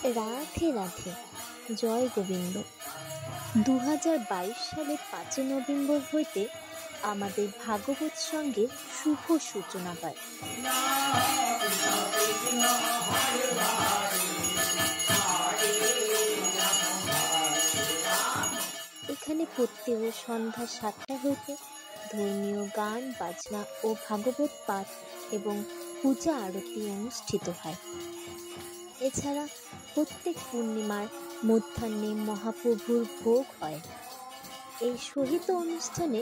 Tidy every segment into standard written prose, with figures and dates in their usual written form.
রাধে রাধে, জয় গোবিন্দ। 2022 সালের 5 নভেম্বর হইতে আমাদের ভাগবত সঙ্গের শুভ সূচনা হয়। এখানে প্রত্যেক সন্ধ্যা 7টা হইতে ধর্মীয় গান বাজনা ও ভাগবত পাঠ এবং পূজা আরতি অনুষ্ঠিত হয়। এছাড়া প্রত্যেক পূর্ণিমার মধ্যাহ্নে মহাপ্রভুর ভোগ হয়। এই সহিত অনুষ্ঠানে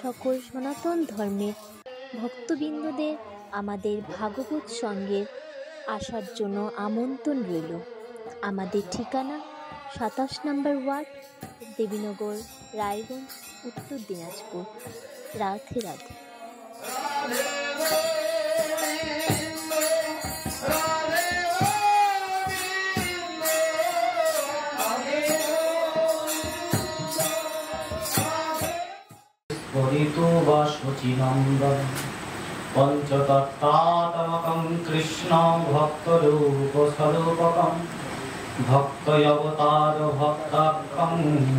সকল সনাতন ধর্মের ভক্তবৃন্দদের আমাদের ভাগবত সঙ্গে আসার জন্য আমন্ত্রণ রইল। আমাদের ঠিকানা 27 নম্বর ওয়ার্ড, দেবীনগর, রায়গঞ্জ, উত্তর দিনাজপুর। রাধে রাধে। পঞ্চতত্ত্বাত্মকং কৃষ্ণং ভক্তরূপস্বরূপকং ভক্তয়বতার ভক্তাখ্যং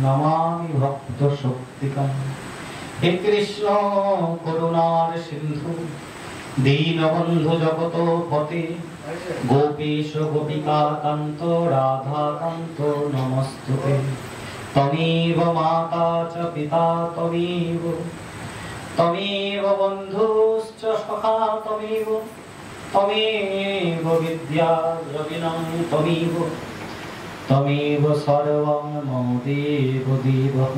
নমামি ভক্তশক্তিকং। হে কৃষ্ণ করুণার সিন্ধু, দীনবন্ধু জগৎপতে, গোপীশ গোপিকাকান্ত রাধাকান্ত নমস্তুতে। ত্বমেব মাতা চ পিতা ত্বমেব, ত্বমেব বন্ধুশ্চ সখা ত্বমেব, ত্বমেব বিদ্যা দ্রবিণং ত্বমেব, ত্বমেব সর্বং মম দেব দেবঃ।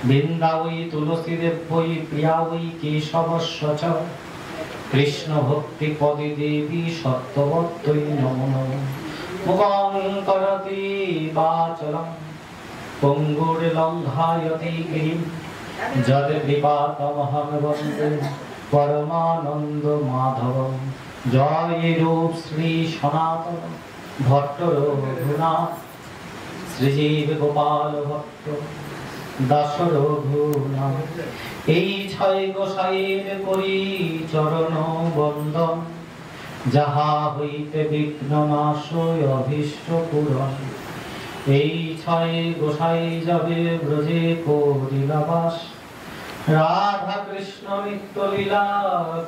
বৃন্দা বৈ তুলসী দেব্যৈ প্রিয়া বৈ কেশবস্য চ, কৃষ্ণ ভক্তি পদে দেবী সত্যবত্যৈ নমো নমঃ। মুখং করতি বাচলং পঙ্গুর্লঙ্ঘায়তে গিরিম, যৎকৃপাতমহং বন্দে পরমানন্দ মাধবম। জয় রূপ শ্রী সনাতন ভট্ট রঘুনাথ, শ্রীজীব গোপাল ভট্ট দাস রঘুনাথ। এই 6 গোসাইয়ের করি চরণ বন্দন, যাহা হইতে বিঘ্ন নাশ অভীষ্ট পূরণ। এই 6 গোসাই যাবে ব্রজে করিলা বাস, রাধা কৃষ্ণ নিত্য লীলা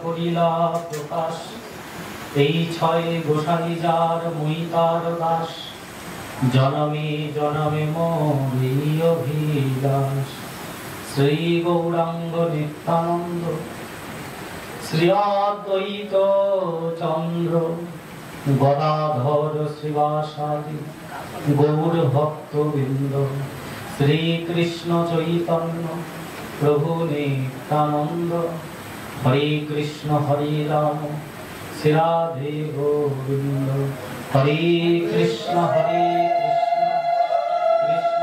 করিলা প্রকাশ। এই 6 গোসাই যার মুই তার দাস, জনমে জনমে মোর অভিলাষ। শ্রী গৌরাঙ্গ নিত্যানন্দ, শ্রী অদ্বৈত চন্দ্র, গদাধর শ্রীবাসাদি গৌর ভক্তবৃন্দ। শ্রীকৃষ্ণ চৈতন্য প্রভু নিত্যানন্দ, হরে কৃষ্ণ হরে রাম শ্রী রাধে গোবিন্দ। হরে কৃষ্ণ হরে কৃষ্ণ, কৃষ্ণ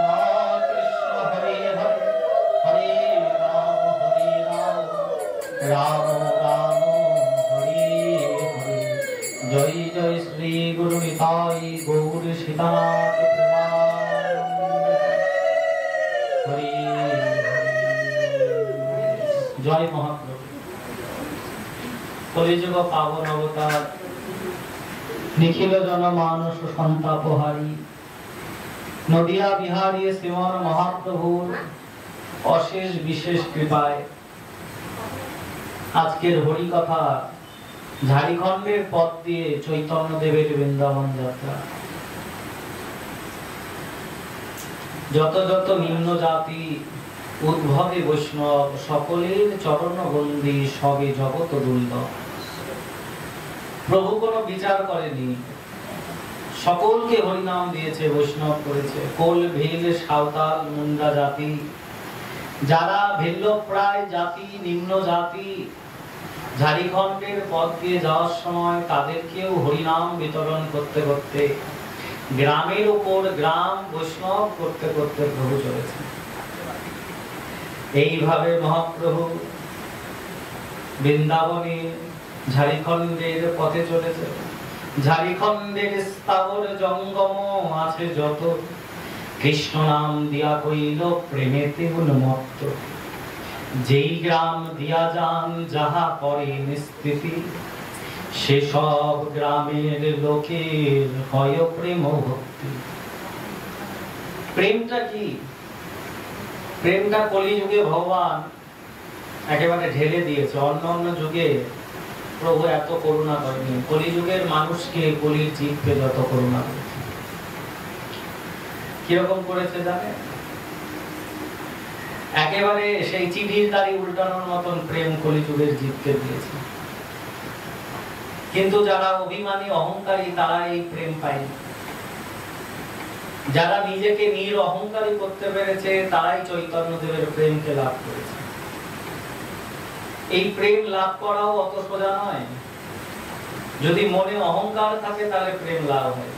কৃষ্ণ হরে হরে, হরে রাম রাম রাম হরে হরে। জয় জয় শ্রী গুরু নিতাই গৌর সীতানাথ প্রেমানন্দে। হরে জয় মহাপ্রভু। কলিযুগ পাবন অবতার, নিখিল জনমানস সন্তাপহারী, নদিয়া বিহারী শ্রীমন মহাপ্রভুর অশেষ বিশেষ কৃপায় আজকের হরি কথা ঝাড়খণ্ডের পথ দিয়ে চৈতন্য দেবের বৃন্দাবন যাত্রা। যত যত নিম্ন জাতি উদ্ভবে বৈষ্ণব, সকলের চরণ বন্দী সবে জগৎ দুর্লভ। প্রভু কোনো বিচার করেনি, সকলকে হরিনাম দিয়েছে, বৈষ্ণব করেছে। কোল ভীল সাঁওতাল মুন্ডা জাতি, যারা ভিল্ল প্রায় জাতি, নিম্ন জাতি, ঝাড়খণ্ডের পথ দিয়ে যাওয়ার সময় তাদেরকেও হরিনাম বিতরণ করতে করতে, গ্রামের উপর গ্রাম বৈষ্ণব করতে করতে প্রভু চলেছে। এইভাবে মহাপ্রভু বৃন্দাবনে ঝাড়খণ্ডের পথে চলেছে। ঝাড়খণ্ডের স্থাবর জঙ্গম আছে যত, কৃষ্ণ নাম দিয়া কইল প্রেমেতে উন্মত্ত। যেই গ্রাম দিয়া যান যাহা করে নিস্থিতি, সেসব গ্রামের লোকের হয় প্রেম ভক্তি। প্রেমটা কি? প্রেমটা কলিযুগে ভগবান একেবারে ঢেলে দিয়েছে। অন্য অন্য যুগে প্রভু এত করুণা করেনি, কলিযুগের মানুষকে, কলির জীবকে যত করুণা করেছে। কিরকম করেছে জানে? একেবারে সেই চিঠির দাড়ি উল্টানোর মতন প্রেম কলিযুগের জীবকে দিয়েছে। কিন্তু যারা অভিমানী অহংকারী তারা এই প্রেম পায়নি। যারা নিজেকে অহংকারী করতে পেরেছে তারাই চৈতন্য দেবের প্রেমকে লাভ করেছে। এই প্রেম লাভ করাও অত সোজা নয়। যদি মনে অহংকার থাকে তাহলে প্রেম লাভ হয়।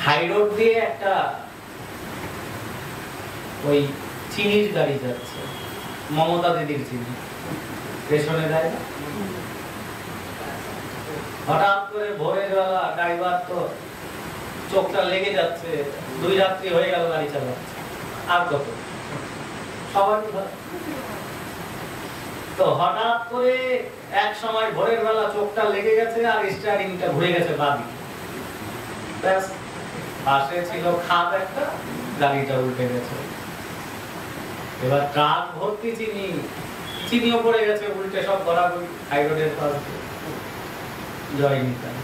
হাইরোড দিয়ে একটা ওই চিনির গাড়ি যাচ্ছে, মমতা দিদির চিনি, পেছনে দেয় না। হঠাৎ করে ভোরের বেলা ড্রাইভার তো চোখটা লেগে যাচ্ছে, 2 রাত্রি হয়ে গেল গাড়ি চালাচ্ছে, আর কত সবারই হয়। তো হঠাৎ করে এক সময় ভোরের বেলা চোখটা লেগে গেছে আর স্টিয়ারিংটা ঘুরে গেছে বাঁদিকে, ব্যাস পাশে ছিল খাদ একটা, গাড়িটা উল্টে গেছে। এবার ট্রাক ভর্তি চিনি, চিনিও পড়ে গেছে উল্টে, সব গড়াগড়ি হাইরোডের পাশ দিয়ে। জয় নিতাই,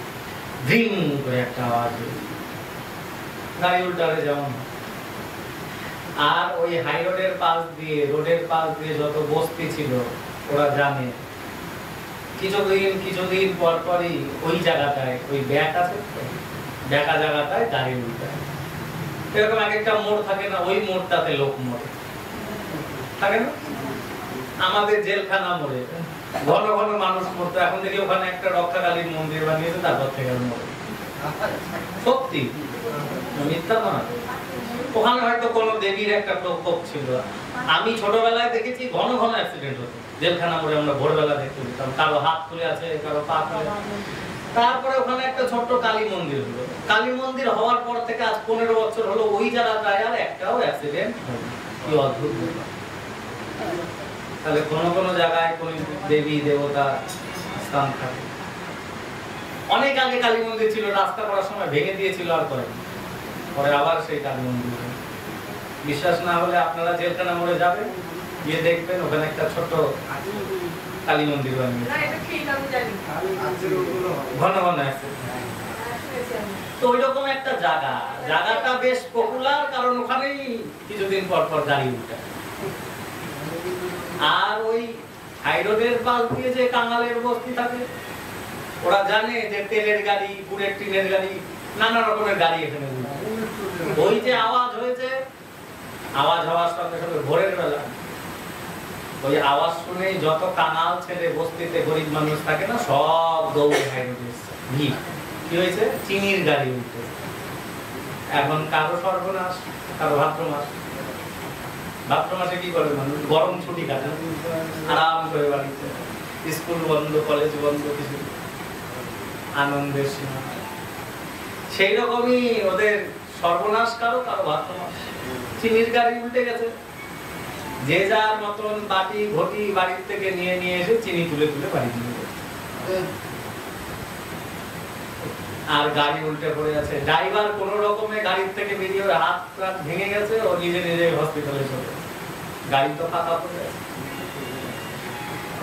ধিম করে একটা আওয়াজ, গাড়ি উল্টালে যেমন। আর ওই হাইরোডের পাশ দিয়ে, রোডের পাশ দিয়ে যত বস্তি ছিল ওরা জানে কিছুদিন পর পরই ওই জায়গাটায়, ওই ব্যাক আছে ব্যাকা জায়গাটায় গাড়ি উল্টায়। এরকম এক একটা মোড় থাকে না, ওই মোড়টাতে লোক মরে থাকে না। আমাদের জেলখানা মোড়ে ঘন ঘন মানুষ মরতো, এখন দেখি ওখানে একটা রক্ষাকালীর মন্দির বানিয়েছে, তারপর থেকে মরে। সত্যি, মিথ্যা নয়। ওখানে হয়তো কোনো দেবীর একটা প্রকোপ ছিল। আমি ছোটবেলায় দেখেছি ঘন ঘন অ্যাক্সিডেন্ট হতো জেলখানা মোড়ে। আমরা ভোরবেলা দেখতে পেতাম, কারো হাত তুলে আছে, কারো পা তুলে। তারপরে ওখানে একটা ছোট্ট কালী মন্দির হলো। কালী মন্দির হওয়ার পর থেকে আজ 15 বছর হলো ওই জায়গাটায় আর একটাও অ্যাক্সিডেন্ট হয়নি। কি অদ্ভুত! তাহলে কোন কোন জায়গায় কোন দেবী দেবতা স্থান থাকে। অনেক আগে কালী মন্দির ছিল, রাস্তা করার সময় ভেঙে দিয়েছিল, আর করেনি। পরে আবার সেই কালী মন্দির। বিশ্বাস না হলে আপনারা জেলখানা মোড়ে যাবেন, গিয়ে দেখবেন ওখানে একটা ছোট কালী মন্দির বানিয়েছে, ঘন ঘন আছে। তো ওইরকম একটা জায়গা, জায়গাটা বেশ পপুলার, কারণ ওখানেই কিছুদিন পর পর গাড়ি উঠে। আর ওই হাইরোডের পাশ দিয়ে যে কাঙালের বস্তি থাকে, ওরা জানে যে তেলের গাড়ি, গুড়ের টিনের গাড়ি, নানা রকমের গাড়ি এখানে। ওই যে আওয়াজ হয়েছে, আওয়াজ হওয়ার সঙ্গে সঙ্গে ভোরের বেলা ওই আওয়াজ শুনে যত কাঙাল ছেলে বস্তিতে গরিব মানুষ থাকে না, সব দৌড়ে হাইরোডে এসেছে। ভিড় কি হয়েছে? চিনির গাড়ি উঠে। এখন কারো সর্বনাশ, কারো ভাদ্র মাস। ভাদ্র মাসে কি করে মানুষ? গরম ছুটি কাটান, আরাম করে বাড়িতে, স্কুল বন্ধ, কলেজ বন্ধ, কিছু আনন্দের সীমা। সেই রকমই ওদের সর্বনাশ, কারো কারো ভাদ্র মাস। চিনির গাড়ি উল্টে গেছে, যে যার মতন বাটি ঘটি বাড়ির থেকে নিয়ে নিয়ে এসে চিনি তুলে তুলে বাড়ি দিয়ে গেছে। আর গাড়ি উল্টে পড়ে আছে। ড্রাইভার কোন রকমে গাড়ির থেকে বেরিয়ে হাত হাত ভেঙে গেছে, ও নিজে নিজে হসপিটালে চলে গেছে। গাড়ি তো ফাঁকা পড়ে আছে।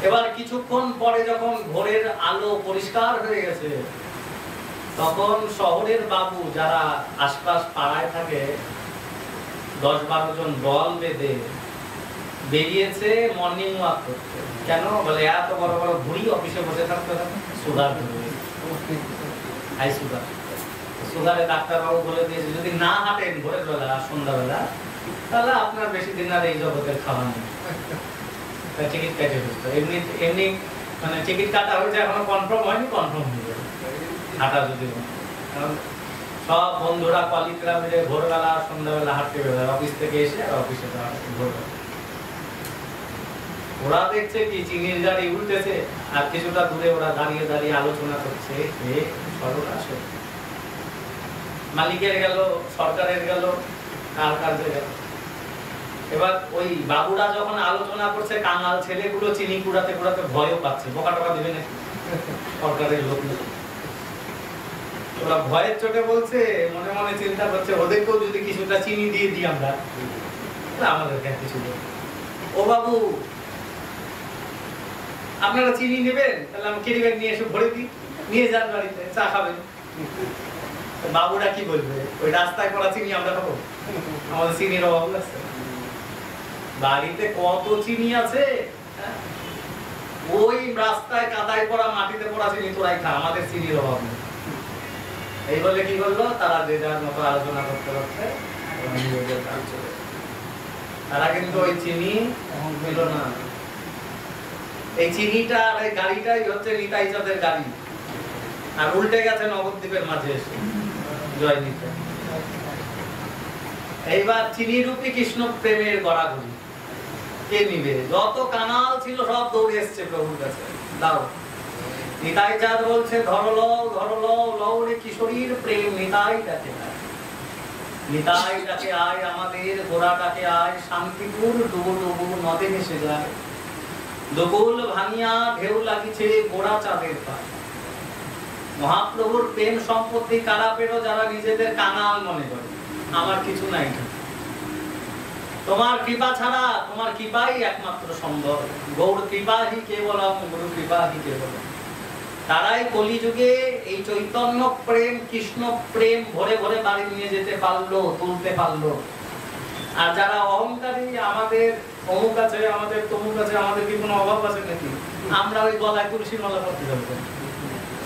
এবার কিছুক্ষণ পরে যখন ভোরের আলো পরিষ্কার হয়ে গেছে, তখন শহরের বাবু যারা আশপাশ পাড়ায় থাকে 10-12 জন দল বেঁধে বেরিয়েছে মর্নিং ওয়াক করতে। কেন বলে? এত বড় বড় বুড়ি অফিসে বসে থাকতে থাকে, সুগার ধরে, হাই সুগার। সুগারে ডাক্তারবাবু বলে দিয়েছে যদি না হাঁটেন ভোরের বেলা সন্ধ্যাবেলা, তাহলে আপনার বেশি দিন আর এই জগতের খাওয়া নেই। টিকিট কেটে ফেলতো। এমনি এমনি মানে টিকিট কাটা হয়েছে, এখনো কনফার্ম হয়নি, কনফার্ম হয়ে যাবে হাঁটা যদি। কারণ সব বন্ধুরা কলিগরা মিলে ভোরবেলা সন্ধ্যাবেলা হাঁটতে বেরোয়, অফিস থেকে এসে আর অফিসে ভোরবেলা। ওরা দেখছে কি চিনির গাড়ি উল্টেছে, আর কিছুটা দূরে ওরা দাঁড়িয়ে দাঁড়িয়ে আলোচনা করছে, সর্বনাশ। মালিকের গেল, সরকারের গেল, কার কাজে গেল। এবার ওই বাবুরা যখন আলোচনা করছে, কাঙাল ছেলেগুলো চিনি কুড়াতে কুড়াতে ভয়ও পাচ্ছে, বোকা টোকা দিবে নাকি। সরকারের লোক না। ওরা ভয়ের চোটে বলছে, মনে মনে চিন্তা করছে ওদেরকেও যদি কিছুটা চিনি দিয়ে দিই আমরা, আমাদেরকে কিছু দেবে। ও বাবু, আপনারা চিনি নেবেন? তাহলে আমি ক্যারি ব্যাগ নিয়ে এসে ভরে দিই, নিয়ে যান বাড়িতে, চা খাবেন। বাবুরা কি বলবে? ওই রাস্তায় করা চিনি আমরা খাবো? আমাদের চিনির অভাব আছে? বাড়িতে কত চিনি আছে, ওই রাস্তায় কাদায় পড়া মাটিতে পড়া চিনি তোরাই খা, আমাদের চিনির অভাব নেই। এই বলে কি করলো, তারা যে যার মতো আলোচনা করতে করতে তারা কিন্তু ওই চিনি পেল না। এই চিনিটা আর এই গাড়িটাই হচ্ছে নিতাই চাঁদের গাড়ি, আর উল্টে গেছে নবদ্বীপের মাঝে এসে জয় নিতে। এইবার চিনি রূপী কৃষ্ণ প্রেমের গড়াগড়ি কে নিবে? যত কানাল ছিল সব দৌড়ে এসছে প্রভুর কাছে, দাও। নিতাই চাঁদ বলছে ধরলো ধরলো লৌরে কিশোরীর প্রেম নিতাই ডাকে আয়, নিতাই ডাকে আয়, আমাদের গোড়াটাকে আয়, শান্তিপুর ডুবু ডুবু নদে ভেসে যায়, দোকুল ভাঙিয়া ঢেউ লাগিছে গোড়া চাঁদের পায়। মহাপ্রভুর প্রেম সম্পত্তি কারা পেল? যারা নিজেদের কাঙাল মনে করে, আমার কিছু নাই, তোমার কৃপা ছাড়া, তোমার কৃপাই একমাত্র সম্ভব, গৌর কৃপাহি কেবলম, গুরু কৃপাহি কেবলম। তারাই কলিযুগে এই চৈতন্য প্রেম, কৃষ্ণ প্রেম ভরে ভরে বাড়ি নিয়ে যেতে পারলো, তুলতে পারলো। আর যারা অহংকারী, আমাদের অমুক আছে, আমাদের তমুক আছে, আমাদের কি কোনো অভাব আছে নাকি? আমরা ওই গলায় তুলসীর মালা পড়তে যাবো,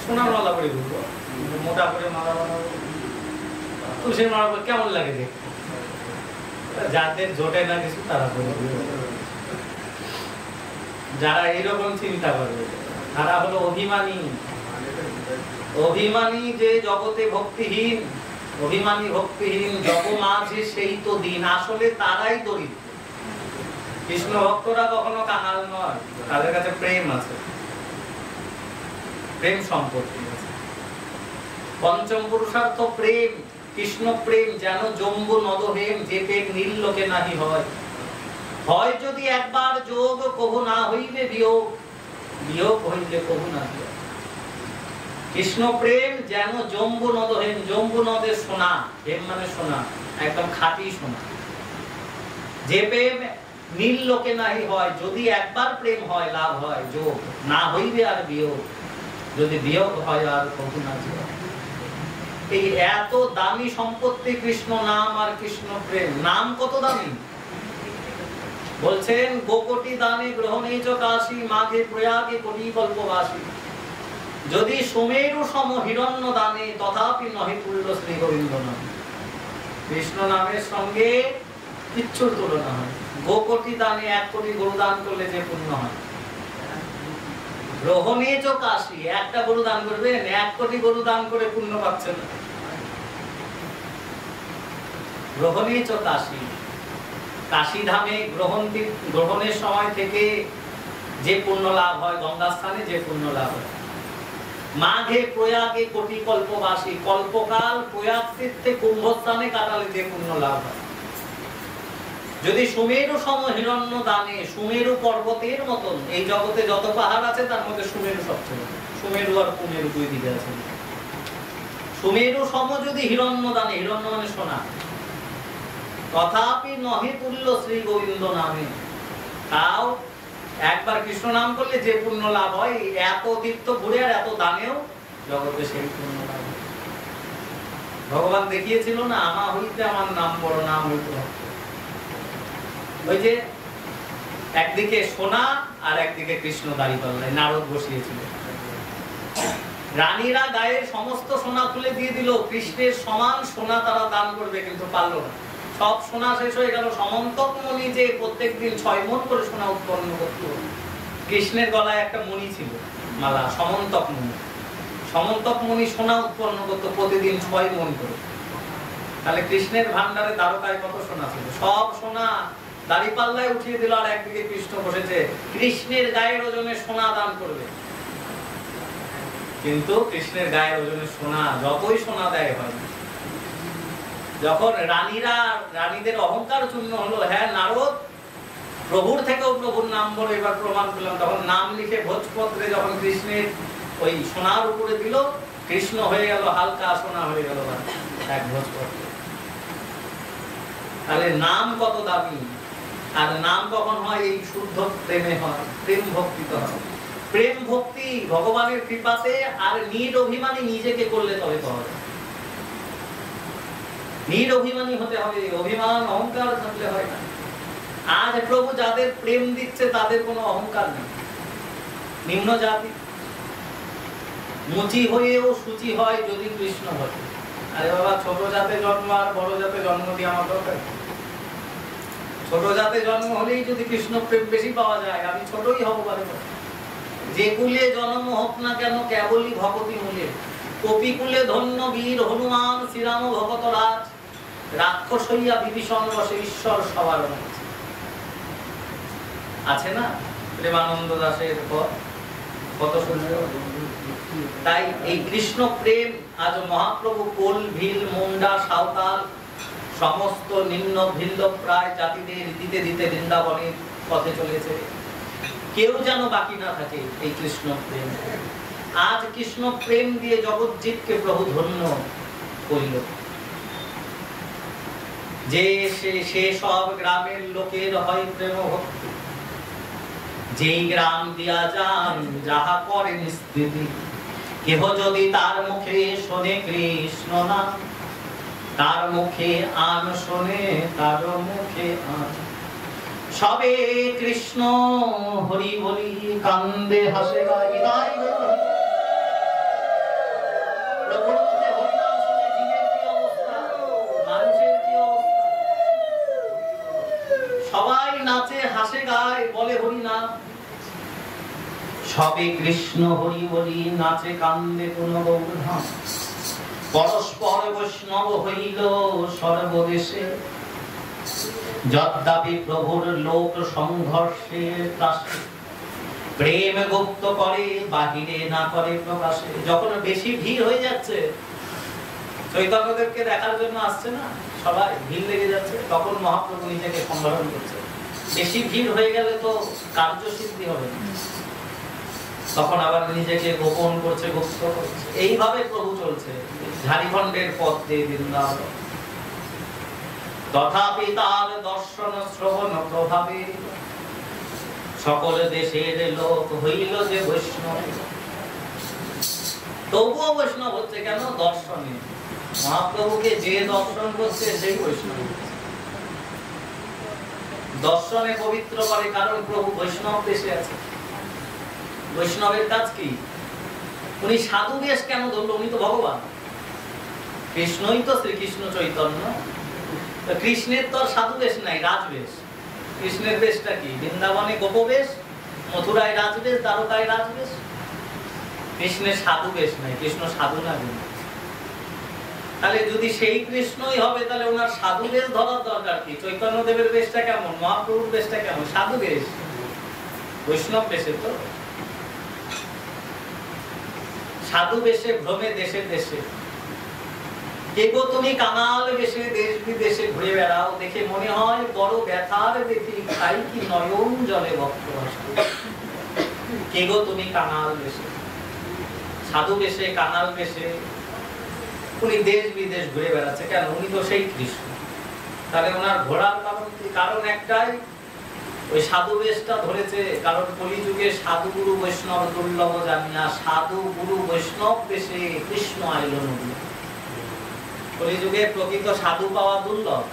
সোনার মালা পরে ঘুরবো, মোটা করে মালা বানাবো, তুলসীর মালা পরে কেমন লাগে দেখতে? যাদের জোটে না কিছু তারা করে, যারা এরকম চিন্তা করবে তারা হলো অভিমানী। অভিমানী যে জগতে ভক্তিহীন, অভিমানী ভক্তিহীন জগ মাঝে সেই তো দিন, আসলে তারাই দরিদ্র। কৃষ্ণ ভক্তরা কখনো কাঙাল নয়, তাদের কাছে প্রেম আছে, প্রেম সম্পত্তি আছে। পঞ্চম পুরুষার্থ প্রেম, কৃষ্ণ প্রেম যেন জম্বু নদহেম, যে প্রেম নীল লোকে নাহি হয়। হয় যদি একবার যোগ, কভু না হইবে বিয়োগ, বিয়োগ হইলে কভু না বিয়োগ। কৃষ্ণ প্রেম যেন জম্বু নদহেম, জম্বু নদের সোনা, হেম মানে সোনা, একদম খাঁটি সোনা। যে প্রেম নীল লোকে নাহি হয়, যদি একবার প্রেম হয় লাভ হয় যোগ, না হইবে আর বিয়োগ, যদি বিয়োগ হয় আর কভু না বিয়োগ। এই এত দামি সম্পত্তি কৃষ্ণ নাম আর কৃষ্ণ প্রেম। নাম কত দামি বলছেন, গোকোটি দানে গ্রহণে চ কাশী, মাঘে প্রয়াগে কোটি কল্পবাসী। যদি সুমেরু সম হিরণ্য দানে, তথাপি নহে তুল্য শ্রী গোবিন্দ নাম। কৃষ্ণ নামের সঙ্গে কিচ্ছুর তুলনা হয়। গোকোটি দানে, 1 কোটি গরু দান করলে যে পুণ্য হয়। গ্রহণে চ কাশী, একটা গরু দান করবেন, 1 কোটি গরু দান করে পুণ্য পাচ্ছেন। গ্রহণে চ কাশী, কাশী ধামে গ্রহণের সময় থেকে যে পুণ্য লাভ হয়, গঙ্গা স্থানে যে পুণ্য লাভ হয়। মাঘে প্রয়াগে কোটি কল্পবাসী, কল্পকাল প্রয়াগ তীর্থে কুম্ভস্থানে কাটালে যে পুণ্য লাভ হয়। যদি সুমেরু সম হিরণ্য দানে, সুমেরু পর্বতের মতন, এই জগতে যত পাহাড় আছে তার মধ্যে সুমেরু সবচেয়ে, সুমেরু আর কুমেরু দুই দিকে আছে। সুমেরু সম যদি হিরণ্য দানে, হিরণ্য মানে সোনা, তথাপি নহে তুল্য শ্রী গোবিন্দ নামে, তাও একবার কৃষ্ণ নাম করলে যে পুণ্য লাভ হয়, এত তীর্থ ঘুরে আর এত দানেও জগতে সেই পুণ্য লাভ হয়। ভগবান দেখিয়েছিল না, আমা হইতে আমার নাম বড়, নাম হইতে ওই যে একদিকে সোনা আর একদিকে কৃষ্ণ দাঁড়িপাল্লায় নারদ বসিয়েছিল। রানীরা গায়ের সমস্ত সোনা খুলে দিয়ে দিল, কৃষ্ণের সমান সোনা তারা দান করবে, কিন্তু পারল না। সব সোনা শেষ হয়ে গেল। সমন্তক মণি যে প্রত্যেকদিন 6 মণ করে সোনা উৎপন্ন করত, কৃষ্ণের গলায় একটা মণি ছিল মালা, সমন্তক মণি। সমন্তক মণি সোনা উৎপন্ন করত প্রতিদিন 6 মণ করে। তাহলে কৃষ্ণের ভান্ডারে দ্বারকায় কত সোনা ছিল, সব সোনা দাঁড়িপাল্লায় উঠিয়ে দিল। আর একদিকে কৃষ্ণ বসেছে, কৃষ্ণের গায়ের ওজনে সোনা দান করবে। কিন্তু কৃষ্ণের গায়ের ওজনে সোনা যতই সোনা দেয় হয়, যখন রানীদের অহংকার চূর্ণ হলো, হ্যাঁ নারদ প্রভুর থেকেও প্রভুর নাম বড়, এবার প্রমাণ করলাম, তখন নাম লিখে ভোজপত্রে যখন কৃষ্ণের ওই সোনার উপরে দিল, কৃষ্ণ হয়ে গেল হালকা সোনা হয়ে গেল এক ভোজ করতে। তাহলে নাম কত দামি, আর নাম কখন হয়? এই শুদ্ধ প্রেমে হয়, প্রেম ভক্তিতে হয়। প্রেম ভক্তি ভগবানের কৃপাতে আর নির অভিমানী নিজেকে করলে তবে পাওয়া যায়। নির অভিমানী হতে হবে, অভিমান অহংকার থাকলে হয় না। আজ প্রভু যাদের প্রেম দিচ্ছে তাদের কোনো অহংকার নেই, নিম্ন জাতি, মুচি হয়েও সূচি হয় যদি কৃষ্ণ হয়। আরে বাবা, ছোট জাতে জন্ম আর বড় জাতে জন্ম দিয়ে আমার দরকার। ছোট জাতে জন্ম হলেই যদি কৃষ্ণ প্রেম বেশি পাওয়া যায়, আমি ছোটই হব পারে। যে কুলে জন্ম হোক না কেন কেবলই ভগবতী মূলে, কপিকুলে ধন্য বীর হনুমান শ্রীরাম ভগত রাজ, রাক্ষস হইয়া বিভীষণ বসে ঈশ্বর সবার আছে না প্রেমানন্দ দাসের পর কত সুন্দর। তাই এই কৃষ্ণ প্রেম আজ মহাপ্রভু কোল ভিল মুন্ডা সাঁওতাল সমস্ত নিম্ন ভিল্ল প্রায় জাতিদের দিতে দিতে বৃন্দাবনের পথে চলেছে। কেউ যেন বাকি না থাকে এই কৃষ্ণ প্রেম। আজ কৃষ্ণ প্রেম দিয়ে জগৎজীবকে প্রভু ধন্য করিল। যে সে সব গ্রামের লোকের হয় প্রেম ভক্তি, যেই গ্রাম দিয়া যান যাহা করে নিস্কৃতি, কেহ যদি তার মুখে শোনে কৃষ্ণ নাম, তার মুখে আন শোনে তার মুখে আন, সবে কৃষ্ণ হরি বলি কান্দে হাসে গায়। সবাই নাচে হাসে গায় বলে হরি নাম, সবে কৃষ্ণ হরি বলি নাচে কান্দে কোন গৌরধাম। পরস্পর বৈষ্ণব হইল সর্বদেশে, যদ্যাপি প্রভুর লোক সংঘর্ষের ত্রাসে, প্রেম গুপ্ত করে বাহিরে না করে প্রকাশে। যখন বেশি ভিড় হয়ে যাচ্ছে, চৈতন্যদেবকে দেখার জন্য আসছে না সবাই, ভিড় লেগে যাচ্ছে, তখন মহাপ্রভু নিজেকে সম্বোধন করছে। বেশি ভিড় হয়ে গেলে তো কার্যসিদ্ধি হবে না, তখন আবার নিজেকে গোপন করছে, গুপ্ত করছে। এইভাবে প্রভু চলছে ঝাড়িখণ্ডের পথ দিয়ে বৃন্দাবন। তথাপি তার দর্শন শ্রবণ প্রভাবে সকল দেশের লোক হইল যে বৈষ্ণব। তবুও বৈষ্ণব হচ্ছে কেন? দর্শনে। মহাপ্রভুকে যে দর্শন করছে সেই বৈষ্ণব। দর্শনে পবিত্র করে, কারণ প্রভু বৈষ্ণব দেশে আছে। বৈষ্ণবের কাজ কি? উনি সাধু বেশ কেন ধরলো? উনি তো ভগবান, কৃষ্ণই তো শ্রীকৃষ্ণ চৈতন্য। কৃষ্ণের তো সাধু বেশ নাই, রাজবেশ। কৃষ্ণের বেশটা কি? বৃন্দাবনে গোপবেশ, মথুরায় রাজবেশ, দ্বারকায় রাজবেশ। কৃষ্ণের সাধু বেশ নাই, কৃষ্ণ সাধু না। তাহলে যদি সেই কৃষ্ণই হবে, তাহলে ওনার সাধু বেশ ধরার দরকার কি? চৈতন্য দেবের বেশটা কেমন, মহাপ্রভুর বেশটা কেমন? সাধু বেশ, বৈষ্ণব বেশে তো। সাধু বেশে ভ্রমে দেশে দেশে, কে গো তুমি কাঙাল বেশে দেশ বিদেশে ঘুরে বেড়াও, দেখে মনে হয় বড় ব্যথার ব্যথি, খাই কি নয়ন জলে ভক্ত। কে গো তুমি কাঙাল বেশে, সাধু বেশে, কাঙাল বেশে উনি দেশ বিদেশ ঘুরে বেড়াচ্ছে কেন? উনি তো সেই কৃষ্ণ। তাহলে ওনার ঘোরার কারণ কি? কারণ একটাই, ওই সাধু বেশটা ধরেছে কারণ কলিযুগে সাধু গুরু বৈষ্ণব দুর্লভ জানিয়া, সাধু গুরু বৈষ্ণব বেশে কৃষ্ণ আইল নবী। কলিযুগে প্রকৃত সাধু পাওয়া দুর্লভ।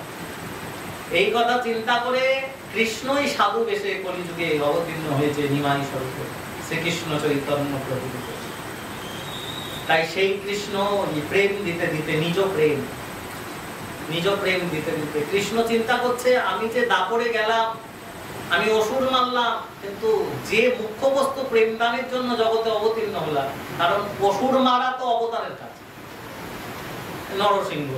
এই কথা চিন্তা করে কৃষ্ণই সাধু বেশে কলিযুগে অবতীর্ণ হয়েছে নিমাই স্বরূপে, শ্রীকৃষ্ণ চৈতন্য প্রভু। তাই সেই কৃষ্ণ প্রেম দিতে দিতে, নিজ প্রেম দিতে দিতে কৃষ্ণ চিন্তা করছে, আমি যে দাপরে গেলাম, আমি অসুর মারলাম, কিন্তু যে মুখ্য বস্তু প্রেম দানের জন্য জগতে অবতীর্ণ হলাম, কারণ অসুর মারা তো অবতারের কাজ। নরসিংহ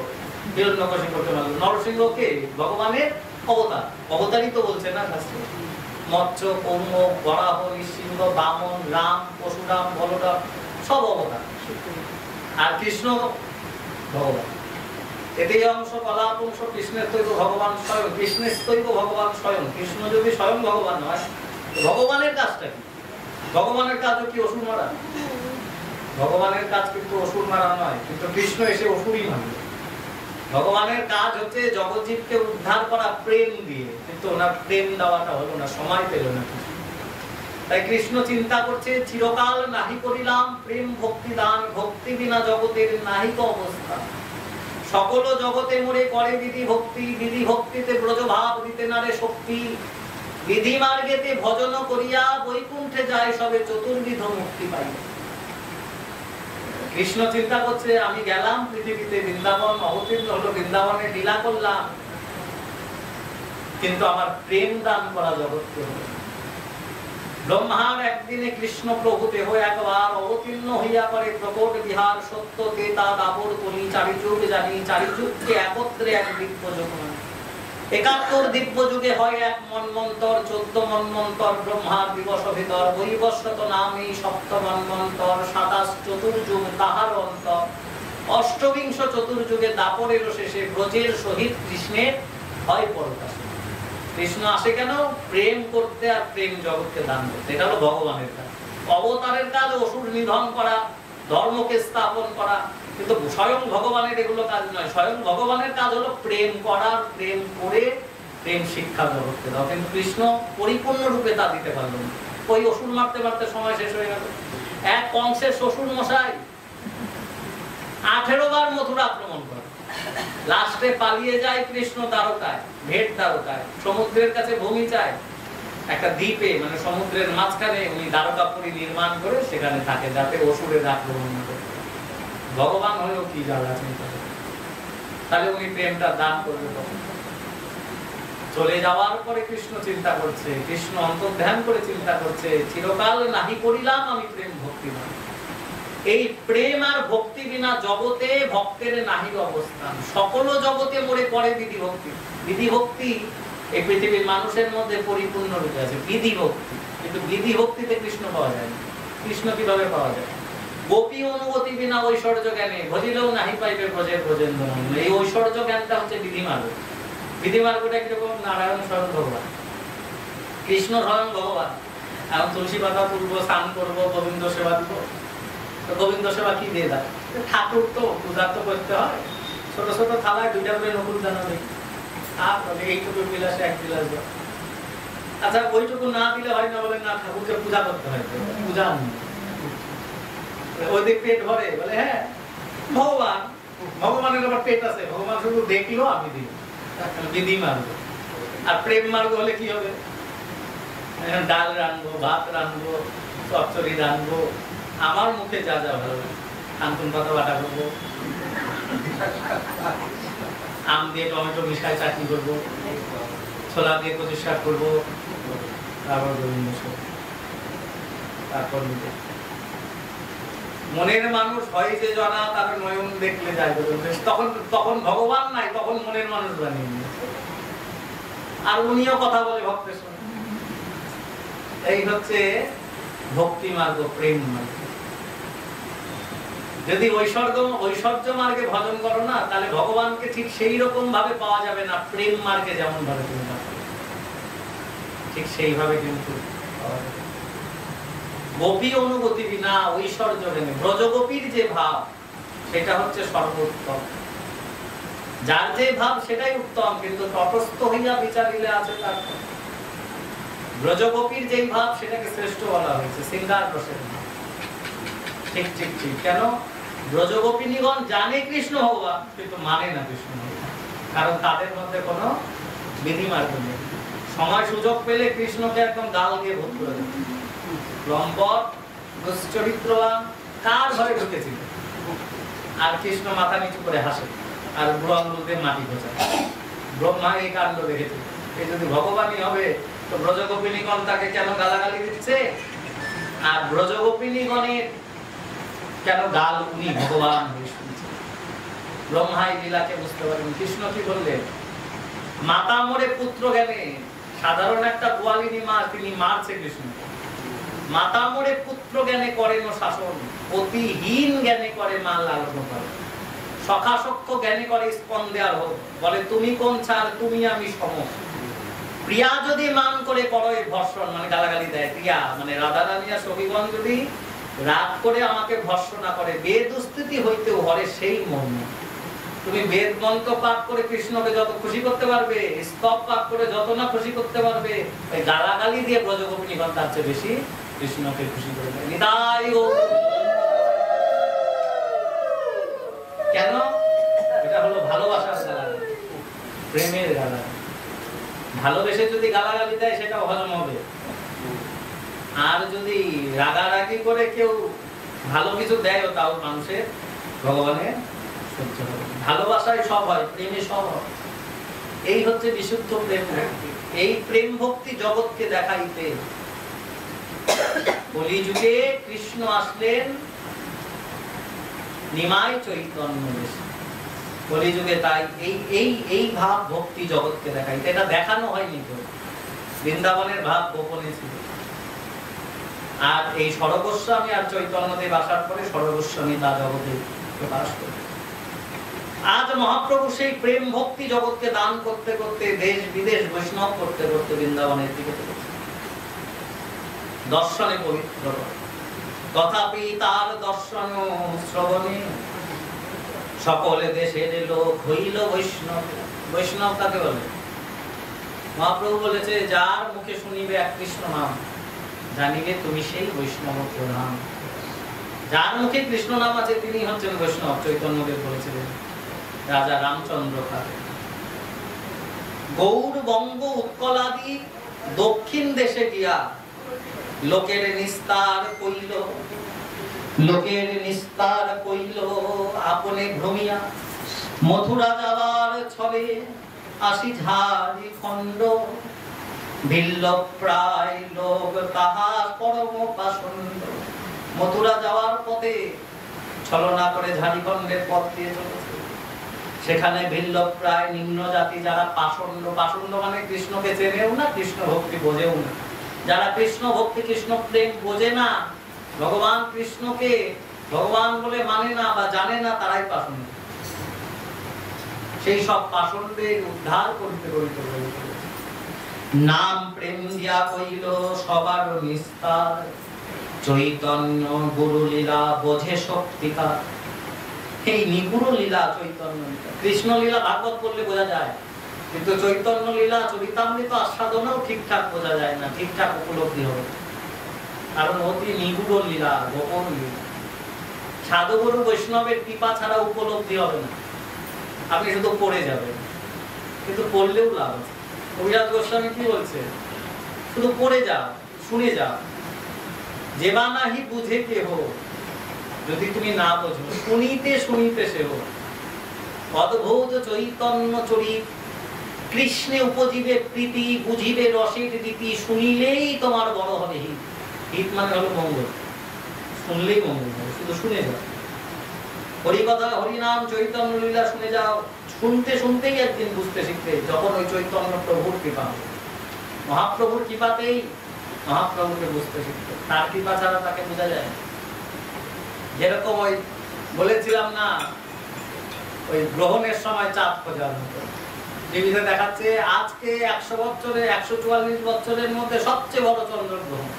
হিরণ্যকশিপুকে মারল, নরসিংহ কে? ভগবানের অবতার। অবতারই তো বলছে না শাস্ত্রে। মৎস্য, কৌম, বরাহ, নৃসিংহ, বামন, রাম, পরশুরাম, বলরাম সব অবতার। আর কৃষ্ণ ভগবান। এতেই অংশ কলাপ অংশ কৃষ্ণের তৈব ভগবান স্বয়ং, কৃষ্ণের তৈব ভগবান স্বয়ং। কৃষ্ণ যদি স্বয়ং ভগবান হয়, ভগবানের কাজটা কি? ভগবানের কাজও কি অসুর মারা? ভগবানের কাজ কিন্তু অসুর মারা নয়, কিন্তু কৃষ্ণ এসে অসুরই মারল। ভগবানের কাজ হচ্ছে জগৎজীবকে উদ্ধার করা প্রেম দিয়ে, কিন্তু ওনার প্রেম দেওয়াটা হলো না, সময় পেল না। তাই কৃষ্ণ চিন্তা করছে, চিরকাল নাহি করিলাম প্রেম ভক্তি দান, ভক্তি বিনা জগতের নাহিক অবস্থা। সকল জগতে মোরে করে বিধি ভক্তি, বিধি ভক্তিতে ব্রজভাব দিতে নারে শক্তি। বিধি মার্গেতে ভজন করিয়া বৈকুণ্ঠে যায় সবে চতুর্বিধ মুক্তি পাই। কৃষ্ণ চিন্তা করছে, আমি গেলাম পৃথিবীতে, বৃন্দাবন অবতীর্ণ হলো, বৃন্দাবনে লীলা করলাম, কিন্তু আমার প্রেম দান করা জগৎকে হলো। ব্রহ্মার একদিনে কৃষ্ণ প্রভু দেহ একবার অবতীর্ণ হইয়া করে প্রকট বিহার, সত্যতে তা দাবর করি চারিযুগ জানি, চারিযুগকে একত্রে এক দিব্য যুগ। ৭১ দিব্য যুগে হয় এক মন্বন্তর, ১৪ মন্বন্তর ব্রহ্মার দিবস ভিতর। বৈবস্বত নাম এই সপ্ত মন্বন্তর, ২৭ চতুর্যুগ তাহার অন্তর। অষ্টবিংশ চতুর্যুগে দাপরের শেষে ব্রজের সহিত কৃষ্ণের হয় পরকাশ। কৃষ্ণ আসে কেন? প্রেম করতে আর প্রেম জগৎকে দান করতে। এটা হলো ভগবানের কাজ। অবতারের কাজ অসুর নিধন করা, ধর্মকে স্থাপন করা, কিন্তু স্বয়ং ভগবানের এগুলো কাজ নয়। স্বয়ং ভগবানের কাজ হলো প্রেম করা, প্রেম করে প্রেম শিক্ষা জগৎকে দাও। কিন্তু কৃষ্ণ পরিপূর্ণ রূপে তা দিতে পারল না। ওই অসুর মারতে মারতে সময় শেষ হয়ে গেল। এক কংসের শ্বশুর মশাই 18 বার মথুরা আক্রমণ করে, লাস্টে পালিয়ে যায় কৃষ্ণ দ্বারকায়, ভেট দ্বারকায়, সমুদ্রের কাছে ভূমি চায়, একটা দ্বীপে মানে সমুদ্রের মাঝখানে উনি দ্বারকাপুরী নির্মাণ করে সেখানে থাকে, যাতে অসুরের আক্রমণ না করে। ভগবান হলেও কি জ্বালা চিন্তা, তাহলে উনি প্রেমটা দান করবে। চলে যাওয়ার পরে কৃষ্ণ চিন্তা করছে, কৃষ্ণ অন্তর্ধ্যান করে চিন্তা করছে, চিরকাল নাহি করিলাম আমি প্রেম ভক্তি না। এই প্রেম আর ভক্তি বিনা জগতে ভক্তের নাহি অবস্থান। সকল জগতে মোরে করে বিধি ভক্তি। বিধি ভক্তি এই পৃথিবীর মানুষের মধ্যে পরিপূর্ণ রূপে আছে, বিধি ভক্তি। কিন্তু বিধি ভক্তিতে কৃষ্ণ পাওয়া যায় না। কৃষ্ণ কিভাবে পাওয়া যায়? গোপী অনুভূতি বিনা ঐশ্বর্য জ্ঞানে ভজিলেও নাহি পাইবে ব্রজের ব্রজেন্দ্র। এই ঐশ্বর্য জ্ঞানটা হচ্ছে বিধি মার্গ। বিধি মার্গটা কিরকম? নারায়ণ স্বয়ং ভগবান, কৃষ্ণ স্বয়ং ভগবান। এখন তুলসী পাতা তুলবো, স্নান করবো, গোবিন্দ সেবা দিব। গোবিন্দ সেবা কি দিয়ে দেয়? ঠাকুর তো পূজা তো করতে হয়, ছোট ছোট থালায় 2টা করে নকুল দানা দেয়, আর এইটুকু বিলাসে 1 বিলাস। আচ্ছা ওইটুকু না দিলে হয় না, বলে না ঠাকুরকে পূজা করতে হয়, পূজা ওইদিক পেট ভরে, বলে হ্যাঁ ভগবান, ভগবানের আবার পেট আছে, ভগবান শুধু দেখলো আমি দিব। বিধি মার্গ। আর প্রেম মার্গ হলে কি হবে? ডাল রানবো, ভাত রানবো, চচ্চড়ি রানবো, আমার মুখে যা যা ভালো লাগে, থানকুন পাতা বাটা করবো, আম দিয়ে টমেটো মিশাই চাটনি করবো, ছোলা দিয়ে কচু শাক করবো, তারপর গোবিন্দ সেবা, তারপর মনের মানুষ হয় যে জানা, তার নয়ন দেখলে যায়। তখন তখন ভগবান নাই, তখন মনের মানুষ বানিয়ে নিয়েছে। আর উনিও কথা বলে ভক্তের সঙ্গে। এই হচ্ছে ভক্তি মার্গ, প্রেম মার্গ। যদি ঐশ্বর্য মার্গে ভজন করো না, তাহলে ভগবানকে ঠিক সেই রকম ভাবে পাওয়া যাবে না, প্রেম মার্গে যেমন ভাবে তুমি ঠিক সেইভাবে কিন্তু পাওয়া যাবে। গোপী অনুভূতি বিনা ঐশ্বর্য জ্ঞানে ব্রজগোপীর যে ভাব, সেটা হচ্ছে সর্বোত্তম। যার যে ভাব সেটাই উত্তম, কিন্তু তটস্থ হইয়া বিচারিলে আছে তার। ব্রজগোপীর যেই ভাব সেটাকে শ্রেষ্ঠ বলা হয়েছে, সিঙ্গার রসের ভাব। ঠিক ঠিক ঠিক। কেন? ব্রজগোপিনীগণ জানে কৃষ্ণ ভগবান, কিন্তু মানে না কৃষ্ণ ভগবান, কারণ তাদের মধ্যে কোনো বিধি মার্গ নেই। সময় সুযোগ পেলে কৃষ্ণকে একদম গাল দিয়ে ভোট করে দেবে। লম্পট, দুশ্চরিত্রবান, কার ঘরে ঢুকেছিল? আর কৃষ্ণ মাথা নিচু করে হাসে, আর বুড়ো আঙুল দিয়ে মাটি খোঁচায়। ব্রহ্মা এই কাণ্ড দেখেছে। এই যদি ভগবানই হবে, তো ব্রজগোপিনীগণ তাকে কেন গালাগালি দিচ্ছে? আর ব্রজগোপিনীগণের কেন গাল উনি ভগবান হয়ে শুনছে? ব্রহ্মা এই লীলাকে বুঝতে পারেন। কৃষ্ণ কি বললেন? মাতা মরে পুত্র জ্ঞানে। সাধারণ একটা গোয়ালিনী মা, তিনি মারছে কৃষ্ণকে। মাতা মরে পুত্র জ্ঞানে করেন শাসন, অতিহীন জ্ঞানে করে মা লালন পালন। সখাসক্ষ জ্ঞানে করে স্পন্দে আর হোক, বলে তুমি কোন ছাড়, তুমি আমি সম। প্রিয়া যদি মান করে করো ভর্ষণ, মানে গালাগালি দেয়। প্রিয়া মানে রাধা রানী আর সখীগণ যদি রাগ করে আমাকে ভর্ৎসনা করে। বেদ উস্তুতি হইতেও হরে সেই মর্ম। তুমি বেদ মন্ত্র পাঠ করে কৃষ্ণকে যত খুশি করতে পারবে, স্তব পাঠ করে যত না খুশি করতে পারবে, ওই গালাগালি দিয়ে ব্রজগোপিনীগণ তার চেয়ে বেশি কৃষ্ণকে খুশি করবে। নিতাই গৌর। কেন? এটা হলো ভালোবাসার গালাগালি, প্রেমের গালাগালি। ভালোবেসে যদি গালাগালি দেয় সেটা হজম হবে, আর যদি রাগারাগি করে কেউ ভালো কিছু দেয় তাও মানুষের ভগবানের সহ্য হবে। ভালোবাসায় সব হয়, প্রেমে সব হয়। এই হচ্ছে বিশুদ্ধ প্রেম ভক্তি। এই প্রেম ভক্তি জগৎকে দেখাইতে কলিযুগে কৃষ্ণ আসলেন নিমাই চৈতন্য বেশে। কলিযুগে তাই এই ভাব ভক্তি জগৎকে দেখাইতে। এটা দেখানো হয়নি তো, বৃন্দাবনের ভাব গোপনে ছিল। আর এই সর্বস্বামী আর চৈতন্যদেব আসার পরে সর্বস্বামী তা জগতে প্রকাশ করে। আজ মহাপ্রভু সেই প্রেম ভক্তি জগৎকে দান করতে করতে, দেশ বিদেশ বৈষ্ণব করতে করতে বৃন্দাবনের দিকে দর্শনে পবিত্র। তথাপি তার দর্শন শ্রবণে সকলে দেশের লোক হইল বৈষ্ণব। বৈষ্ণব কাকে বলে? মহাপ্রভু বলেছে, যার মুখে শুনিবে এক কৃষ্ণ নাম, জানিবে তুমি সেই বৈষ্ণব প্রধান। যার মুখে কৃষ্ণ নাম আছে তিনি হচ্ছেন বৈষ্ণব। চৈতন্যদেব বলেছিলেন রাজা রামচন্দ্র কাকে। গৌর বঙ্গ উৎকলাদি দক্ষিণ দেশে গিয়া লোকের নিস্তার কইল, লোকের নিস্তার কইল আপনে ভ্রমিয়া। মথুরা যাবার ছলে আসি ঝাড়ি খণ্ড, ভিল্ল প্রায় লোক তাহার পরম পাষণ্ড। মথুরা যাওয়ার পথে ছলনা করে ঝাড়িখণ্ডের পথ দিয়ে চলেছে। সেখানে ভিল্ল প্রায় নিম্ন জাতি যারা পাষণ্ড, পাষণ্ড মানে কৃষ্ণকে চেনেও না, কৃষ্ণ ভক্তি বোঝেও না। যারা কৃষ্ণ ভক্তি কৃষ্ণ প্রেম বোঝে না, ভগবান কৃষ্ণকে ভগবান বলে মানে না বা জানে না, তারাই পাষণ্ড। সেই সব পাষণ্ডের উদ্ধার করতে করতে নাম প্রেম দিয়া কইল সবার নিস্তার। চৈতন্য গুরু লীলা বোঝে শক্তিকার। এই নিগুড় লীলা চৈতন্য লীলা। কৃষ্ণ লীলা ভাগবত পড়লে বোঝা যায়, কিন্তু চৈতন্য লীলা চরিতামৃত আস্বাদনেও ঠিকঠাক বোঝা যায় না, ঠিকঠাক উপলব্ধি হবে। কারণ অতি নিগুড় লীলা, গোপন লীলা। সাধুগুরু বৈষ্ণবের কৃপা ছাড়া উপলব্ধি হবে না। আপনি শুধু পড়ে যাবেন, কিন্তু পড়লেও লাভ আছে। কবিরাজ গোস্বামী কি বলছে? শুধু পড়ে যাও, শুনে যাও। যেবা নাহি বুঝে কেহ, যদি তুমি না বোঝো, শুনিতে শুনিতে সেহ। অদ্ভুত চৈতন্য চরিত, কৃষ্ণে উপজীবে প্রীতি, বুঝিবে রসের রীতি। শুনিলেই তোমার বড় হবে হিত। হিত মানে হলো মঙ্গল। শুনলেই মঙ্গল হবে, শুধু শুনে যাও। হরিকথা, হরিনাম, চৈতন্য লীলা শুনে যাও। শুনতে শুনতেই একদিন বুঝতে শিখতে, যখন ওই চৈতন্য প্রভুর কৃপা হবে। মহাপ্রভুর কৃপাতেই মহাপ্রভুকে বুঝতে শিখতে, তার কৃপা ছাড়া তাকে বোঝা যায়। যেরকম ওই বলেছিলাম না, ওই গ্রহণের সময় চাঁদ খোঁজার মতো টিভিতে দেখাচ্ছে আজকে 100 বছরে 144 বছরের মধ্যে সবচেয়ে বড় চন্দ্রগ্রহণ।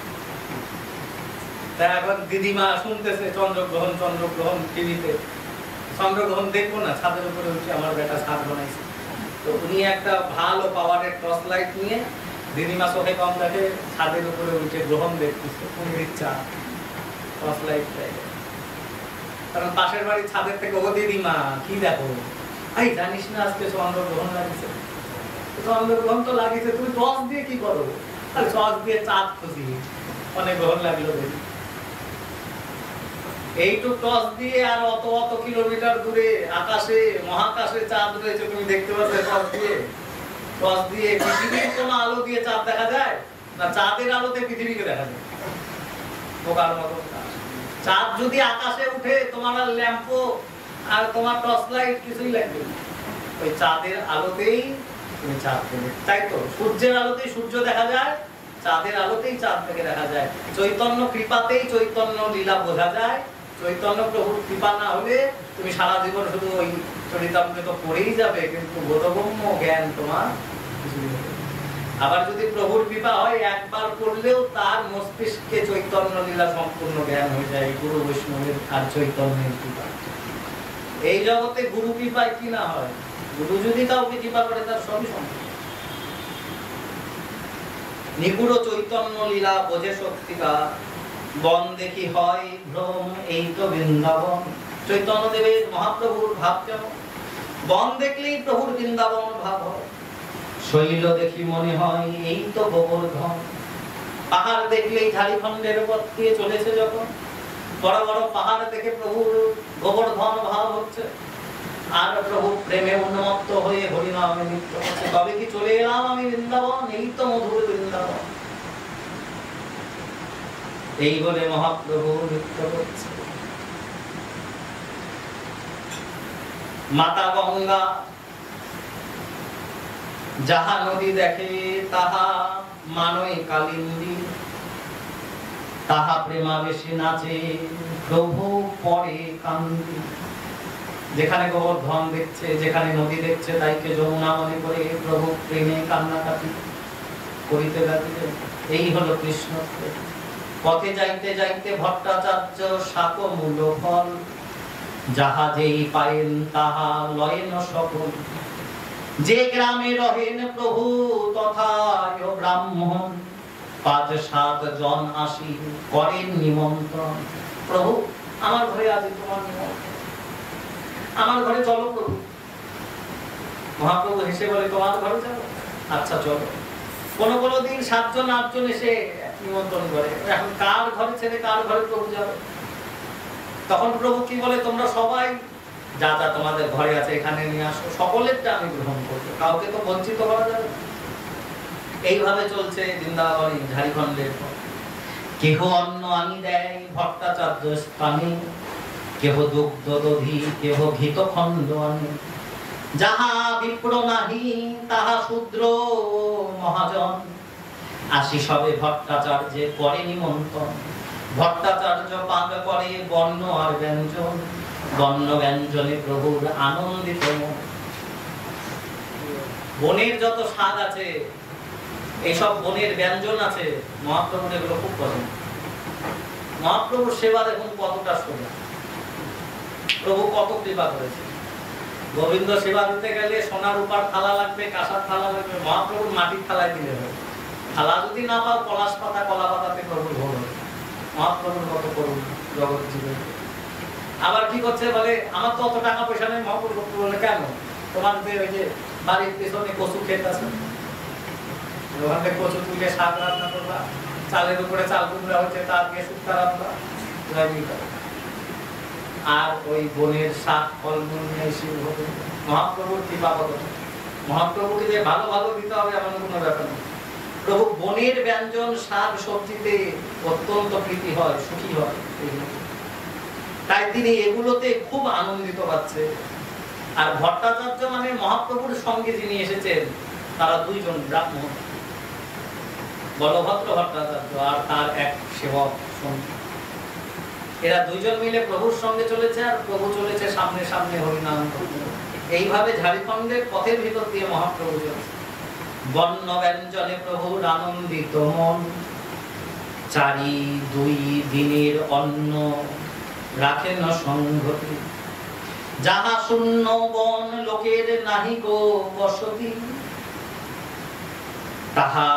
তাই এখন দিদিমা শুনতেছে চন্দ্রগ্রহণ চন্দ্রগ্রহণ টিভিতে। চন্দ্রগ্রহণ দেখবো না, ছাদের উপরে উঠে আমার বেটা ছাদ বানাইছে। তো উনি একটা ভালো পাওয়ারের টর্চ লাইট নিয়ে, দিদিমা চোখে কম দেখে, ছাদের উপরে উঠে গ্রহণ দেখতেছে। উনি ইচ্ছা টর্চ লাইট দেয়, কারণ পাশের বাড়ির ছাদের থেকে, ও দিদিমা কি দেখো, এই জানিস না আজকে চন্দ্রগ্রহণ লাগিছে? চন্দ্রগ্রহণ তো লাগিছে, তুমি টর্চ দিয়ে কি করো? তাহলে টর্চ দিয়ে চাঁদ খুঁজি, অনেক গ্রহণ লাগলো দেখি। এইটুক টর্চ দিয়ে আর অত অত কিলোমিটার দূরে আকাশে মহাকাশে চাঁদ রয়েছে, তুমি দেখতে পাচ্ছ টর্চ দিয়ে? টর্চ দিয়ে পৃথিবীর কোনো আলো দিয়ে চাঁদ দেখা যায় না? চাঁদের আলোতে পৃথিবীকে দেখা যায়? পোকার মতো। চাঁদ যদি আকাশে উঠে, তোমার আর ল্যাম্পো আর তোমার টর্চ লাইট কিছুই লাগবে না। ওই চাঁদের আলোতেই তুমি চাঁদ দেখবে, তাই তো? সূর্যের আলোতেই সূর্য দেখা যায়, চাঁদের আলোতেই চাঁদ থেকে দেখা যায়। চৈতন্য কৃপাতেই চৈতন্য লীলা বোঝা যায়। চৈতন্য প্রভুর কৃপা না হলে তুমি সারা জীবন শুধু ওই চরিতামৃত পড়েই যাবে, কিন্তু বোধগম্য জ্ঞান তোমার কিছুই হবে। আবার যদি প্রভুর কৃপা হয় একবার করলেও তার মস্তিষ্কে চৈতন্য লীলা সম্পূর্ণ জ্ঞান হয়ে যায় গুরু বৈষ্ণবের আর চৈতন্যের কৃপা। এই জগতে গুরু কৃপায় কি না হয়, গুরু যদি কাউকে কৃপা করে তার সবই সম্ভব। নিগুড় চৈতন্য লীলা বোঝে সত্যিকার, বন দেখি হয় ভ্রম এই তো বৃন্দাবন। চৈতন্য দেবের মহাপ্রভুর ভাব কেমন, বন দেখলেই প্রভুর বৃন্দাবন ভাব হয়, শৈল দেখি মনে হয় এই তো গোবর্ধন। পাহাড় দেখলেই ঝাড়খণ্ডের পথ দিয়ে চলেছে যখন, বড় বড় পাহাড় দেখে প্রভুর গোবর্ধন ভাব হচ্ছে, আর প্রভু প্রেমে উন্মত্ত হয়ে হরিনামে নৃত্য করছে। তবে কি চলে এলাম আমি বৃন্দাবন, এই তো মধুর বৃন্দাবন। এই বলে মহাপ্রভু নৃত্য করছে। মাতা গঙ্গা যাহা নদী দেখে তাহা মানয় কালিন্দী, তাহা প্রেমাবেশে নাচে প্রভু পরে কান্দি। যেখানে গোবর্ধন দেখছে, যেখানে নদী দেখছে, তাইকে যমুনা মনে করে প্রভু প্রেমে কান্নাকাটি করিতে লাগিলেন। এই হলো কৃষ্ণ প্রেম। পথে যাইতে যাইতে ভট্টাচার্য শাক মূল ফল, যাহা যেই পায়েন তাহা লয়েন সকল। যে গ্রামে রহেন প্রভু তথায় ব্রাহ্মণ, ৫-৭ জন আসি করেন নিমন্ত্রণ। প্রভু আমার ঘরে আজ তোমার নিমন্ত্রণ, আমার ঘরে চলো প্রভু। মহাপ্রভু হেসে বলে তোমার ঘরে যাবো, আচ্ছা চলো। কোন কোন দিন ৭ জন ৮ জন এসে নিমন্ত্রণ করে, এখন কার ঘরে ছেড়ে কার ঘরে প্রভু যাবে? তখন প্রভু কি বলে, তোমরা সবাই যা যা তোমাদের ঘরে আছে এখানে নিয়ে আসো, সকলেরটা আমি গ্রহণ করবো, কাউকে তো বঞ্চিত করা যাবে। এইভাবে চলছে বৃন্দাবনী ঝাড়খণ্ডের পর। কেহ অন্ন আনি দেয় ভট্টাচার্য স্থানে, কেহ দুগ্ধ দধি, কেহ ঘিত খণ্ড আনে। যাহা বিপ্র নাহি তাহা শূদ্র মহাজন, আসি সবে ভট্টাচার্যে করে নিমন্ত্রণ। ভট্টাচার্য পাক করে বর্ণ আর ব্যঞ্জন, বর্ণ ব্যঞ্জনে প্রভুর আনন্দিত মন। বনের যত স্বাদ আছে, এইসব বনের ব্যঞ্জন আছে, মহাপ্রভুর এগুলো খুব পছন্দ। মহাপ্রভুর সেবা দেখুন কতটা সোজা, প্রভু কত কৃপা করেছে। গোবিন্দ সেবা দিতে গেলে সোনার রূপার থালা লাগবে, কাঁসার থালা লাগবে, মহাপ্রভুর মাটির থালায় দিলে হবে। থালা যদি না পাও পলাশ পাতা কলা পাতাতে প্রভুর ভোগ হবে। মহাপ্রভুর কত করুন জগৎ জীবন। আবার কি করছে বলে, আমার তো অত টাকা পয়সা নেই। মহাপ্রভু বলে কেন, তোমার ওই যে বাড়ির পেছনে কচু ক্ষেত আছে, ওখানে কচু তুলে শাক রান্না করবা, চালের উপরে চাল কুমড়া হচ্ছে তার দিয়ে শুক্তা রান্না, আর ওই বনের শাক ফলমূল নিয়ে শিব হবে। মহাপ্রভুর কৃপা কত, মহাপ্রভুকে যে ভালো ভালো দিতে হবে এমন কোনো ব্যাপার নেই। প্রভু বনের ব্যঞ্জন শাক সবজিতে অত্যন্ত প্রীতি হয়, সুখী হয়, তাই তিনি এগুলোতে খুব আনন্দিত পাচ্ছে। আর ভট্টাচার্য মানে মহাপ্রভুর সঙ্গে যিনি এসেছেন তারা 2 জন ব্রাহ্মণ, বলভদ্র ভট্টাচার্য আর তার এক সেবক সঙ্গী। এরা 2 জন মিলে প্রভুর সঙ্গে চলেছে, আর প্রভু চলেছে সামনে সামনে হরিনাম। এইভাবে ঝাড়খণ্ডের পথের ভিতর দিয়ে মহাপ্রভু চলেছে। বর্ণ ব্যঞ্জনে প্রভুর আনন্দিত মন, 4-2 দিনের অন্ন রাখেন সংগতি। যাহা শূন্য বন লোকের নাহি গো বসতি, তাহা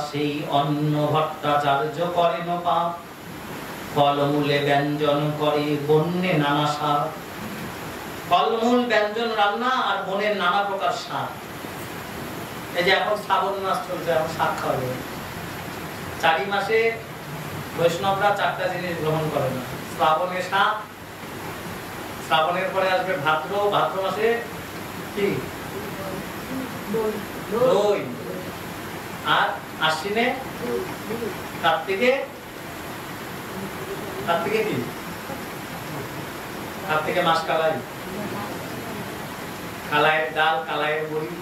সেই অন্ন ভট্টাচার্য করেন পাপ। ফলমূলে ব্যঞ্জন করে বন্যে নানা স্বাদ, ফলমূল ব্যঞ্জন রান্না আর বনের নানা প্রকার স্বাদ। এই যে এখন শ্রাবণ মাস চলছে, এখন শাক খাওয়া যাবে। 4 মাসে বৈষ্ণবরা 4টা জিনিস গ্রহণ করে না। শ্রাবণে শাক, শ্রাবণের পরে আসবে ভাদ্র, ভাদ্র মাসে কি দই, আর আশ্বিনে কার্তিকে, কার্তিকে কি, কার্তিকে মাস কালাই, কালাইয়ের ডাল, কালাইয়ের বড়ি।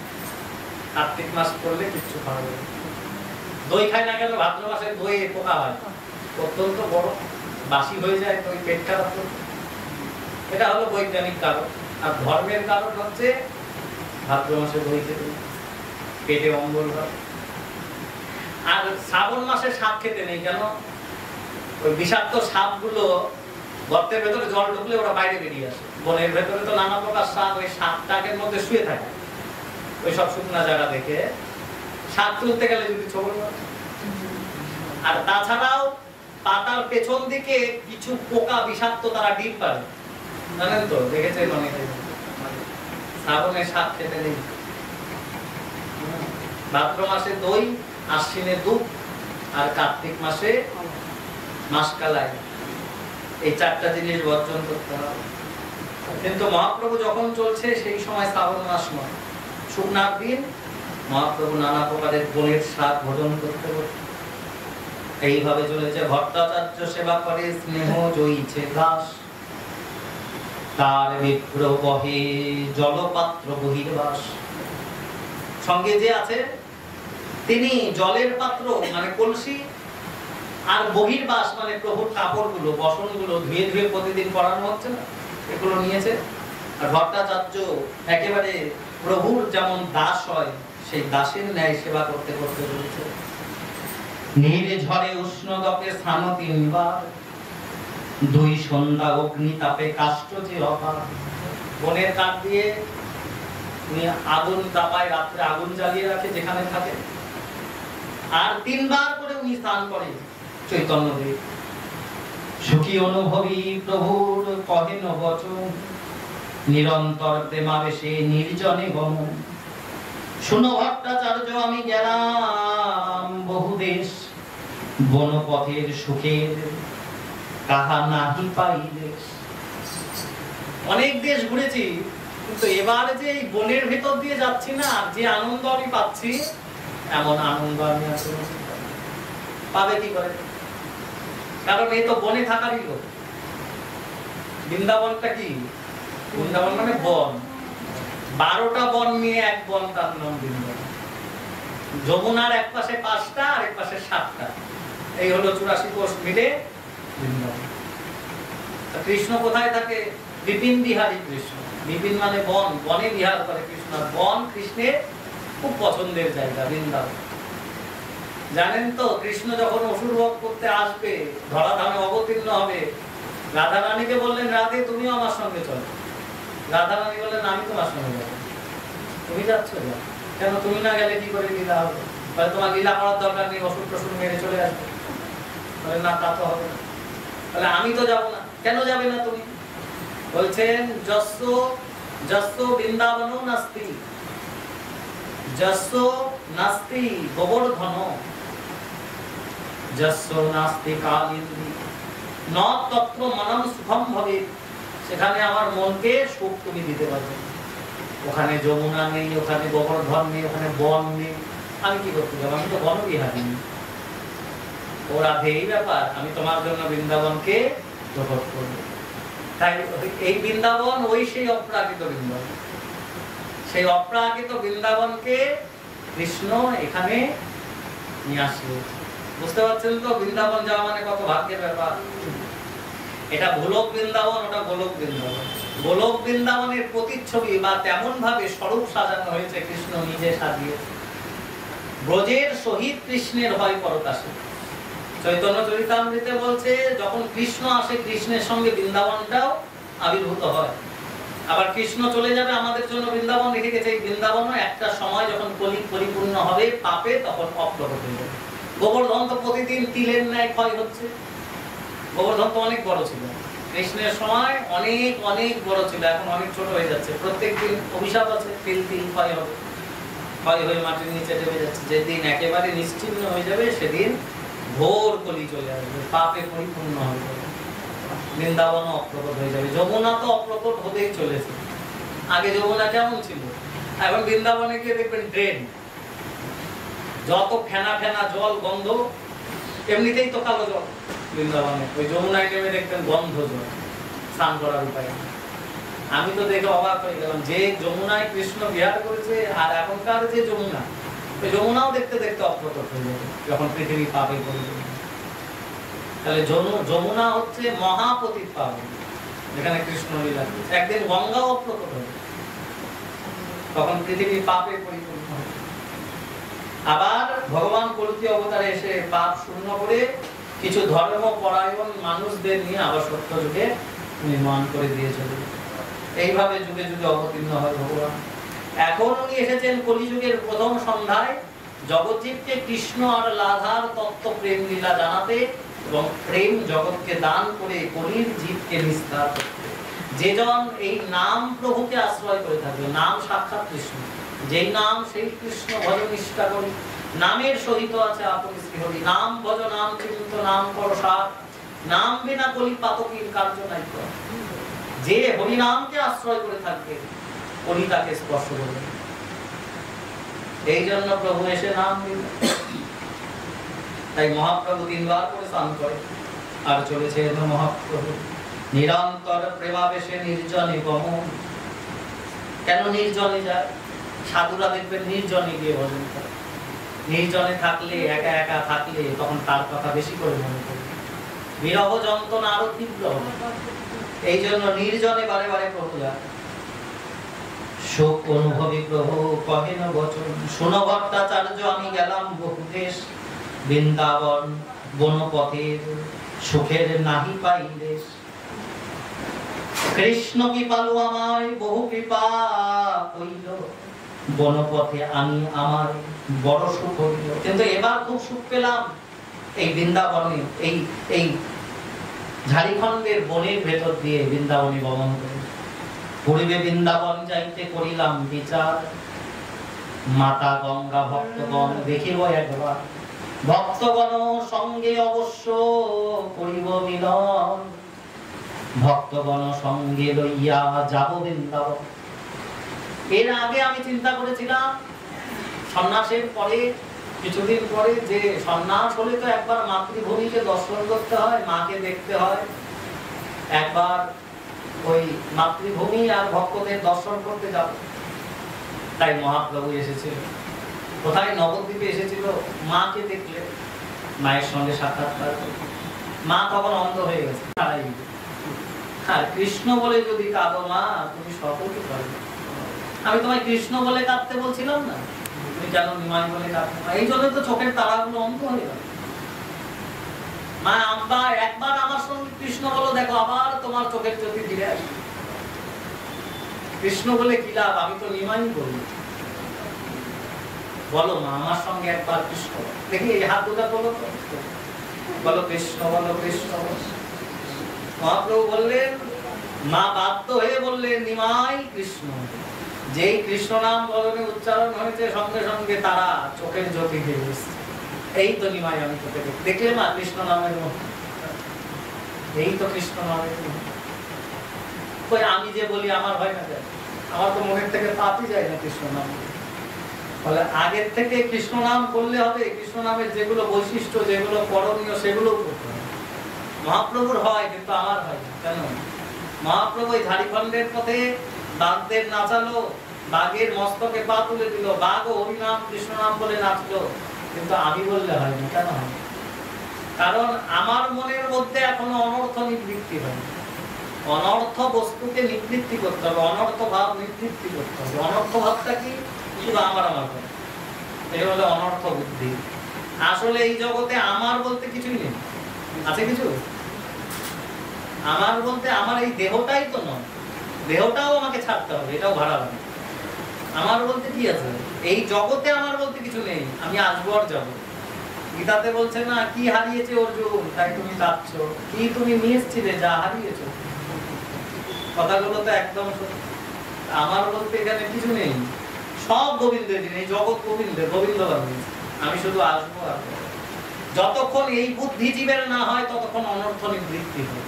কার্তিক মাস করলে কিচ্ছু খাওয়া যাবে। দই খায় না কেন, ভাদ্র মাসে দই পোকা হয়, অত্যন্ত বড়, বাসি হয়ে যায়, দই পেট খারাপ করবে। এটা হলো বৈজ্ঞানিক কারণ। আর ধর্মের কারণ হচ্ছে ভাদ্র মাসে দই খেতে পেটে অম্বল হয়। আর শ্রাবণ মাসে সাপ খেতে নেই কেন? ওই বিষাক্ত সাপগুলো গর্তের ভেতরে জল ঢুকলে ওরা বাইরে বেরিয়ে আসে। বনের ভেতরে তো নানা প্রকার সাপ, ওই সাপটাকের মধ্যে শুয়ে থাকে ওই সব শুকনা জায়গা দেখে। সাপ তুলতে গেলে যদি ছবল, আর তাছাড়াও পাতার পেছন দিকে কিছু পোকা বিষাক্ত তারা ডিম পারে, জানেন তো, দেখেছেন অনেকে। শ্রাবণে সাপ খেতে নেই। ভাদ্র মাসে দই, আশ্বিনে দুধ, আর কার্তিক মাসে মাসকালাই, এই চারটা জিনিস বর্জন করতে হবে। কিন্তু মহাপ্রভু যখন চলছে সেই সময় শ্রাবণ মাস নয়, শুকনার দিন মহাপ্রভু নানা প্রকারের বনের স্বাদ ভোজন করতে করতে এইভাবে চলেছে। ভট্টাচার্য সেবা করে স্নেহ জয়ীছে দাস, তার বিপ্র বহে জলপাত্র বহির্বাস। সঙ্গে যে আছে তিনি জলের পাত্র মানে কলসি, আর বহির্বাস মানে প্রভুর কাপড়গুলো, বসনগুলো ধুয়ে ধুয়ে প্রতিদিন পরানো হচ্ছে না, এগুলো নিয়েছে। আর ভট্টাচার্য একেবারে প্রভুর যেমন দাস হয় সেই দাসের ন্যায় সেবা করতে করতে রয়েছে। নীরে ঝড়ে উষ্ণ দপে স্থান তিনবার, দুই সন্ধ্যা অগ্নি তাপে কাষ্ট যে অপার। বনের কাঠ দিয়ে উনি আগুন তাপায়, রাত্রে আগুন জ্বালিয়ে রাখে যেখানে থাকে। আর তিনবার করে উনি স্নান করে চৈতন্যদেব। সুখী অনুভবী প্রভুর কহেন বচন, নিরন্তর প্রেমাবেশে নির্জনে গমন। শুনো ভট্টাচার্য আমি গেলাম বহু দেশ, বনপথের সুখের কাহা নাহি পাইলে। অনেক দেশ ঘুরেছি, কিন্তু এবার যে এই বনের ভেতর দিয়ে যাচ্ছি না, যে আনন্দ আমি পাচ্ছি, এমন আনন্দ আমি পাবে কি করে? কারণ এই তো বনে থাকারই লোক। বৃন্দাবনটা কি? বৃন্দাবন মানে বন, 12টা বন নিয়ে এক বন, তার নাম বৃন্দাবন। যমুনার এক পাশে 5টা আর এক পাশে 7টা, এই হলো 84 কোষ মিলে বৃন্দাবন। কৃষ্ণ কোথায় থাকে? বিপিন বিহারী কৃষ্ণ। বিপিন মানে বন, বনে বিহার করে কৃষ্ণ। বন কৃষ্ণের খুব পছন্দের জায়গা বৃন্দাবন। জানেন তো, কৃষ্ণ যখন অসুর বধ করতে আসবে, ধরাধামে অবতীর্ণ হবে, রাধা রানীকে বললেন রাধে তুমিও আমার সঙ্গে চলো। রাধা রানী বললেন আমি তোমার সঙ্গে যাবো। তুমি যাচ্ছ? যা। কেন? তুমি না গেলে কি করে লীলা হবে? তোমার লীলা করার দরকার নেই, অসুর টসুর মেরে চলে আসবে। বলে না, তা তো হবে না। তাহলে আমি তো যাবো না। কেন যাবে না তুমি? বলছেন যস্য যস্য বৃন্দাবন নাস্তি, যস্য নাস্তি গোবর্ধন, যস্য নাস্তি কালিন্দী, ন তত্র মনম সুখম ভবে। সেখানে আমার মনকে সুখ তুমি দিতে পারবে। ওখানে যমুনা নেই, ওখানে গোবর্ধন নেই, ওখানে বন নেই, আমি কি করতে যাবো? আমি তো বনবিহারী। ওরা এই ব্যাপার, আমি তোমার জন্য বৃন্দাবনকে গ্রহণ করবো। তাই এই বৃন্দাবন ওই সেই অপ্রাকৃত বৃন্দাবন। সেই অপ্রাকৃত বৃন্দাবনকে কৃষ্ণ এখানে নিয়ে আসবে। বুঝতে পারছেন তো? বৃন্দাবন যাওয়া মানে কত ভাগ্যের ব্যাপার। এটা ভোলক বৃন্দাবন, ওটা গোলক বৃন্দাবন। গোলক বৃন্দাবনের প্রতিচ্ছবি বা তেমন ভাবে স্বরূপ সাজানো হয়েছে, কৃষ্ণ নিজে সাজিয়েছে। ব্রজের সহিত কৃষ্ণের হয় পরকাশে। চৈতন্য চরিতামৃতে বলছে যখন কৃষ্ণ আসে, কৃষ্ণের সঙ্গে বৃন্দাবনটাও আবির্ভূত হয়। আবার কৃষ্ণ চলে যাবে, আমাদের জন্য বৃন্দাবন রেখে গেছে। এই বৃন্দাবনও একটা সময় যখন কলি পরিপূর্ণ হবে পাপে, তখন অপ্রকট হয়ে যাবে। গোবর্ধন তো প্রতিদিন তিলের ন্যায় ক্ষয় হচ্ছে। গোবর্ধন তো অনেক বড় ছিল, কৃষ্ণের সময় অনেক অনেক বড় ছিল, এখন অনেক ছোট হয়ে যাচ্ছে। প্রত্যেকদিন অভিশাপ আছে, তিল তিল ক্ষয় হবে, ক্ষয় হয়ে মাটির নিচে নেমে যাচ্ছে। যেদিন একেবারে নিশ্চিহ্ন হয়ে যাবে, সেদিন ঘোর কলি চলে আসবে, পাপে পরিপূর্ণ হয়ে যাবে, বৃন্দাবন অপ্রকট হয়ে যাবে। যমুনা তো অপ্রকট হতেই চলেছে। আগে যমুনা কেমন ছিল, এখন বৃন্দাবনে গিয়ে দেখবেন ড্রেন, যত ফেনা ফেনা জল, গন্ধ। এমনিতেই তো কালো জল বৃন্দাবনে, ওই যমুনায় নেমে দেখবেন গন্ধ জল, স্নান করার উপায়। আমি তো দেখে অবাক হয়ে গেলাম, যে যমুনায় কৃষ্ণ বিহার করেছে আর এখনকার যে যমুনা, ওই যমুনাও দেখতে দেখতে অপ্রকট হয়ে যাবে যখন পৃথিবী পাপে পরিপূর্ণ। তাহলে যমুনা হচ্ছে মহাপতিত পাবন, যেখানে কৃষ্ণ লীলা করেছে। একদিন গঙ্গাও অপ্রকট হবে, তখন পৃথিবী পাপে পরিপূর্ণ হবে। আবার ভগবান কলকি অবতারে এসে পাপ শূন্য করে কিছু ধর্মপরায়ণ মানুষদের নিয়ে আবার সত্য যুগে নির্মাণ করে দিয়েছিল। এইভাবে যুগে যুগে অবতীর্ণ হয় ভগবান। এখন উনি এসেছেন কলিযুগের প্রথম সন্ধ্যায় জগৎজীবকে কৃষ্ণ আর রাধার তত্ত্ব প্রেম লীলা জানাতে এবং প্রেম জগৎকে দান করে কলির জীবকে নিস্তার করতে। যেজন এই নাম প্রভুকে আশ্রয় করে থাকবে, নাম সাক্ষাৎ কৃষ্ণ, যেই নাম সেই কৃষ্ণ ভজ নিষ্ঠা করি, নামের সহিত আছে আপনি শ্রীহরি, নাম ভজ নাম চিন্ত নাম করসার, নাম বিনা কলি পাতকীর কার্য নাই। যে হরিনামকে আশ্রয় করে থাকবে কলি তাকে স্পর্শ করবে। এই জন্য প্রভু এসে নাম দিলেন। তাই মহাপ্রভু তিনবার করে স্নান করে আর চলেছে মহাপ্রভু নিরন্তর প্রেমাবেশে নির্জনে গমন। কেন নির্জনে যায়? সাধুরা দেখবেন নির্জনে গিয়ে ভজন করে। নির্জনে থাকলে, একা একা থাকলে তখন তার কথা বেশি করে মনে করে, বিরহ যন্ত্রণা আরো তীব্র হবে। এই জন্য নির্জনে বারে বারে প্রভু যায়। শোক অনুভবী প্রভু কহেন বচন, শোনো ভট্টাচার্য আমি গেলাম বহু দেশ, বৃন্দাবন বনপথের সুখের নাহি পাই দেশ। কৃষ্ণ কৃপালু আমায় বহু কৃপা হইল, বনপথে আমি আমার বড় সুখ হইল। কিন্তু এবার খুব সুখ পেলাম এই বৃন্দাবনে, এই ঝাড়খণ্ডের বনের ভেতর দিয়ে বৃন্দাবনে গমন করে। পূর্বে বৃন্দাবন যাইতে করিলাম বিচার, মাতা গঙ্গা ভক্তগণ দেখিব একবার, ভক্তগণ সঙ্গে অবশ্য করিব মিলন, ভক্তগণ সঙ্গে লইয়া যাব বৃন্দাবন। এর আগে আমি চিন্তা করেছিলাম সন্ন্যাসের পরে কিছুদিন পরে যে সন্ন্যাস হলে তো একবার মাতৃভূমিকে দর্শন করতে হয়, মাকে দেখতে হয়, একবার ওই মাতৃভূমি আর ভক্তদের দর্শন করতে যাব। তাই মহাপ্রভু এসেছিল কোথায়? নবদ্বীপে এসেছিল। মাকে দেখলে, মায়ের সঙ্গে সাক্ষাৎকার, মা তখন অন্ধ হয়ে গেছে। আর কৃষ্ণ বলে যদি কাঁদো মা, তুমি সকলকে পারবে। আমি তোমায় কৃষ্ণ বলে কাঁদতে বলছিলাম না, তুমি কেন নিমাই বলে কাঁদতে? এই জন্য তো চোখের তারাগুলো অন্ধ হয়ে গেল। মা আব্বা একবার আমার সঙ্গে কৃষ্ণ বলো, দেখো আবার তোমার চোখের জ্যোতি ফিরে আসবে। কৃষ্ণ বলে কি লাভ? আমি তো নিমাই বলি। বলো মা আমার সঙ্গে একবার কৃষ্ণ, দেখি এই হাত দুটা বলো তো, বলো কৃষ্ণ, বলো কৃষ্ণ। মহাপ্রভু বললেন, মা বাধ্য হয়ে বললেন নিমাই কৃষ্ণ। যেই কৃষ্ণ নাম বলনে উচ্চারণ হয়েছে সঙ্গে সঙ্গে তারা চোখের জ্যোতি ফিরে এসেছে। এই তো নিমাই আমি তোকে দেখলে মা কৃষ্ণ নামের মধ্যে, এই তো কৃষ্ণ নামের মধ্যে। আমি যে বলি আমার হয় না, আমার তো মনের থেকে পাপই যায় না কৃষ্ণ নাম। বলে আগের থেকে কৃষ্ণ নাম করলে হবে, কৃষ্ণ নামের যেগুলো বৈশিষ্ট্য, যেগুলো করণীয় সেগুলো করতে হবে। মহাপ্রভুর হয় কিন্তু আমার হয় না। কেন? মহাপ্রভু এই ঝাড়খণ্ডের পথে বাঘদের নাচালো, বাঘের মস্তকে পা তুলে দিল, বাঘ ও হরিনাম কৃষ্ণ নাম বলে নাচলো, কিন্তু আমি বললে হয় না। কেন হয়? কারণ আমার মনের মধ্যে এখনো অনর্থ নিবৃত্তি হয়। অনর্থ বস্তুকে নিবৃত্তি করতে হবে, অনর্থ ভাব নিবৃত্তি করতে হবে। অনর্থ ভাবটা কি? শুধু আমার আমার করে, এই হলো অনর্থ বুদ্ধি। আসলে এই জগতে আমার বলতে কিছুই নেই। আছে কিছু? আমার বলতে আমার এই দেহটাই তো নয়, দেহটাও আমাকে ছাড়তে হবে, এটাও ভাড়া হবে। আমার বলতে কি আছে? এই জগতে আমার বলতে কিছু নেই, আমি আসবো আর যাবো। গীতাতে বলছে না, কি হারিয়েছে অর্জুন তাই তুমি কাঁদছো, কি তুমি নিয়েছিলে যা হারিয়েছো। কথাগুলো তো একদম সত্যি। আমার বলতে এখানে কিছু নেই, সব গোবিন্দের জিনিস, জগৎ গোবিন্দের, গোবিন্দ বানিয়েছে। আমি শুধু আসবো আর যতক্ষণ এই বুদ্ধিজীবের না হয় ততক্ষণ অনর্থ নিবৃত্তি হয়।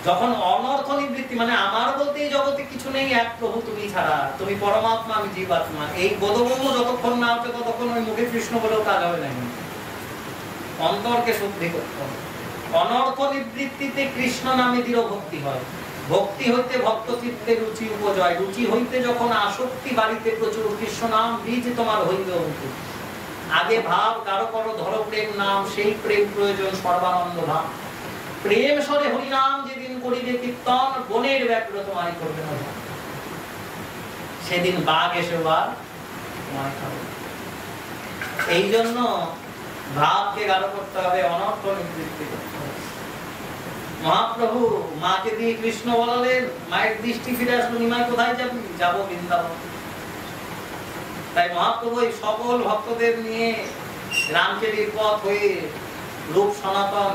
যখন অনর্থ নিবৃত্তি মানে আমার বলতে এই জগতে কিছু নেই, এক প্রভু তুমি ছাড়া, তুমি পরমাত্মা আমি জীবাত্মা, এই বোধগম্য যতক্ষণ না হচ্ছে ততক্ষণ ওই মুখে কৃষ্ণ বলেও কাজ হবে না। অন্তরকে শুদ্ধি করতে হবে। অনর্থ নিবৃত্তিতে কৃষ্ণ নামে দৃঢ় ভক্তি হয়। ভক্তি হইতে ভক্ত চিত্তে রুচি উপজয়, রুচি হইতে যখন আসক্তি বাড়িতে প্রচুর, কৃষ্ণ নাম বীজ তোমার হইবে অঙ্কুর। আগে ভাব গাঢ় করো ধরো প্রেম নাম, সেই প্রেম প্রয়োজন সর্বানন্দ ভাব। প্রেম স্বরে হরিনাম যেদিন করিবে কীর্তন, বনের ব্যাঘ্র তোমায় করবে না, সেদিন বাঘ এসে আর তোমায় খাবে। এই জন্য ভাবকে গাঢ় করতে হবে, অনর্থ নিবৃত্তি করতে হবে। মহাপ্রভু মাকে দিয়ে কৃষ্ণ বলালেন, মায়ের দৃষ্টি ফিরে আসলো, নিমাই কোথায় যাবি? যাবো বৃন্দাবন। তাই মহাপ্রভু এই সকল ভক্তদের নিয়ে রামকেলির পথ হয়ে রূপ সনাতন,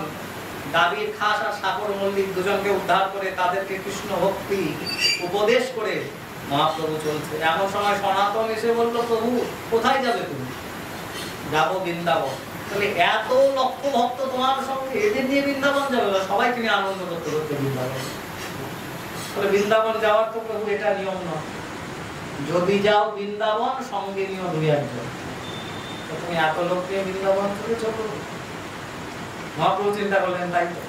দাবির খাস আর সাগর মল্লিক দুজনকে উদ্ধার করে তাদেরকে কৃষ্ণ ভক্তি উপদেশ করে মহাপ্রভু চলছে। এমন সময় সনাতন এসে বলল, প্রভু কোথায় যাবে তুমি? যাবো বৃন্দাবন। তাহলে এত লক্ষ ভক্ত তোমার সঙ্গে, এদের নিয়ে বৃন্দাবন যাবে? সবাইকে নিয়ে আনন্দ করতে করতে বৃন্দাবন। তাহলে বৃন্দাবন যাওয়ার তো প্রভু এটা নিয়ম নয়, যদি যাও বৃন্দাবন সঙ্গে নিও দুই একজন। তুমি এত লোক নিয়ে বৃন্দাবন থেকে চলো? মহাপ্রভু চিন্তা করলেন, তাই তো,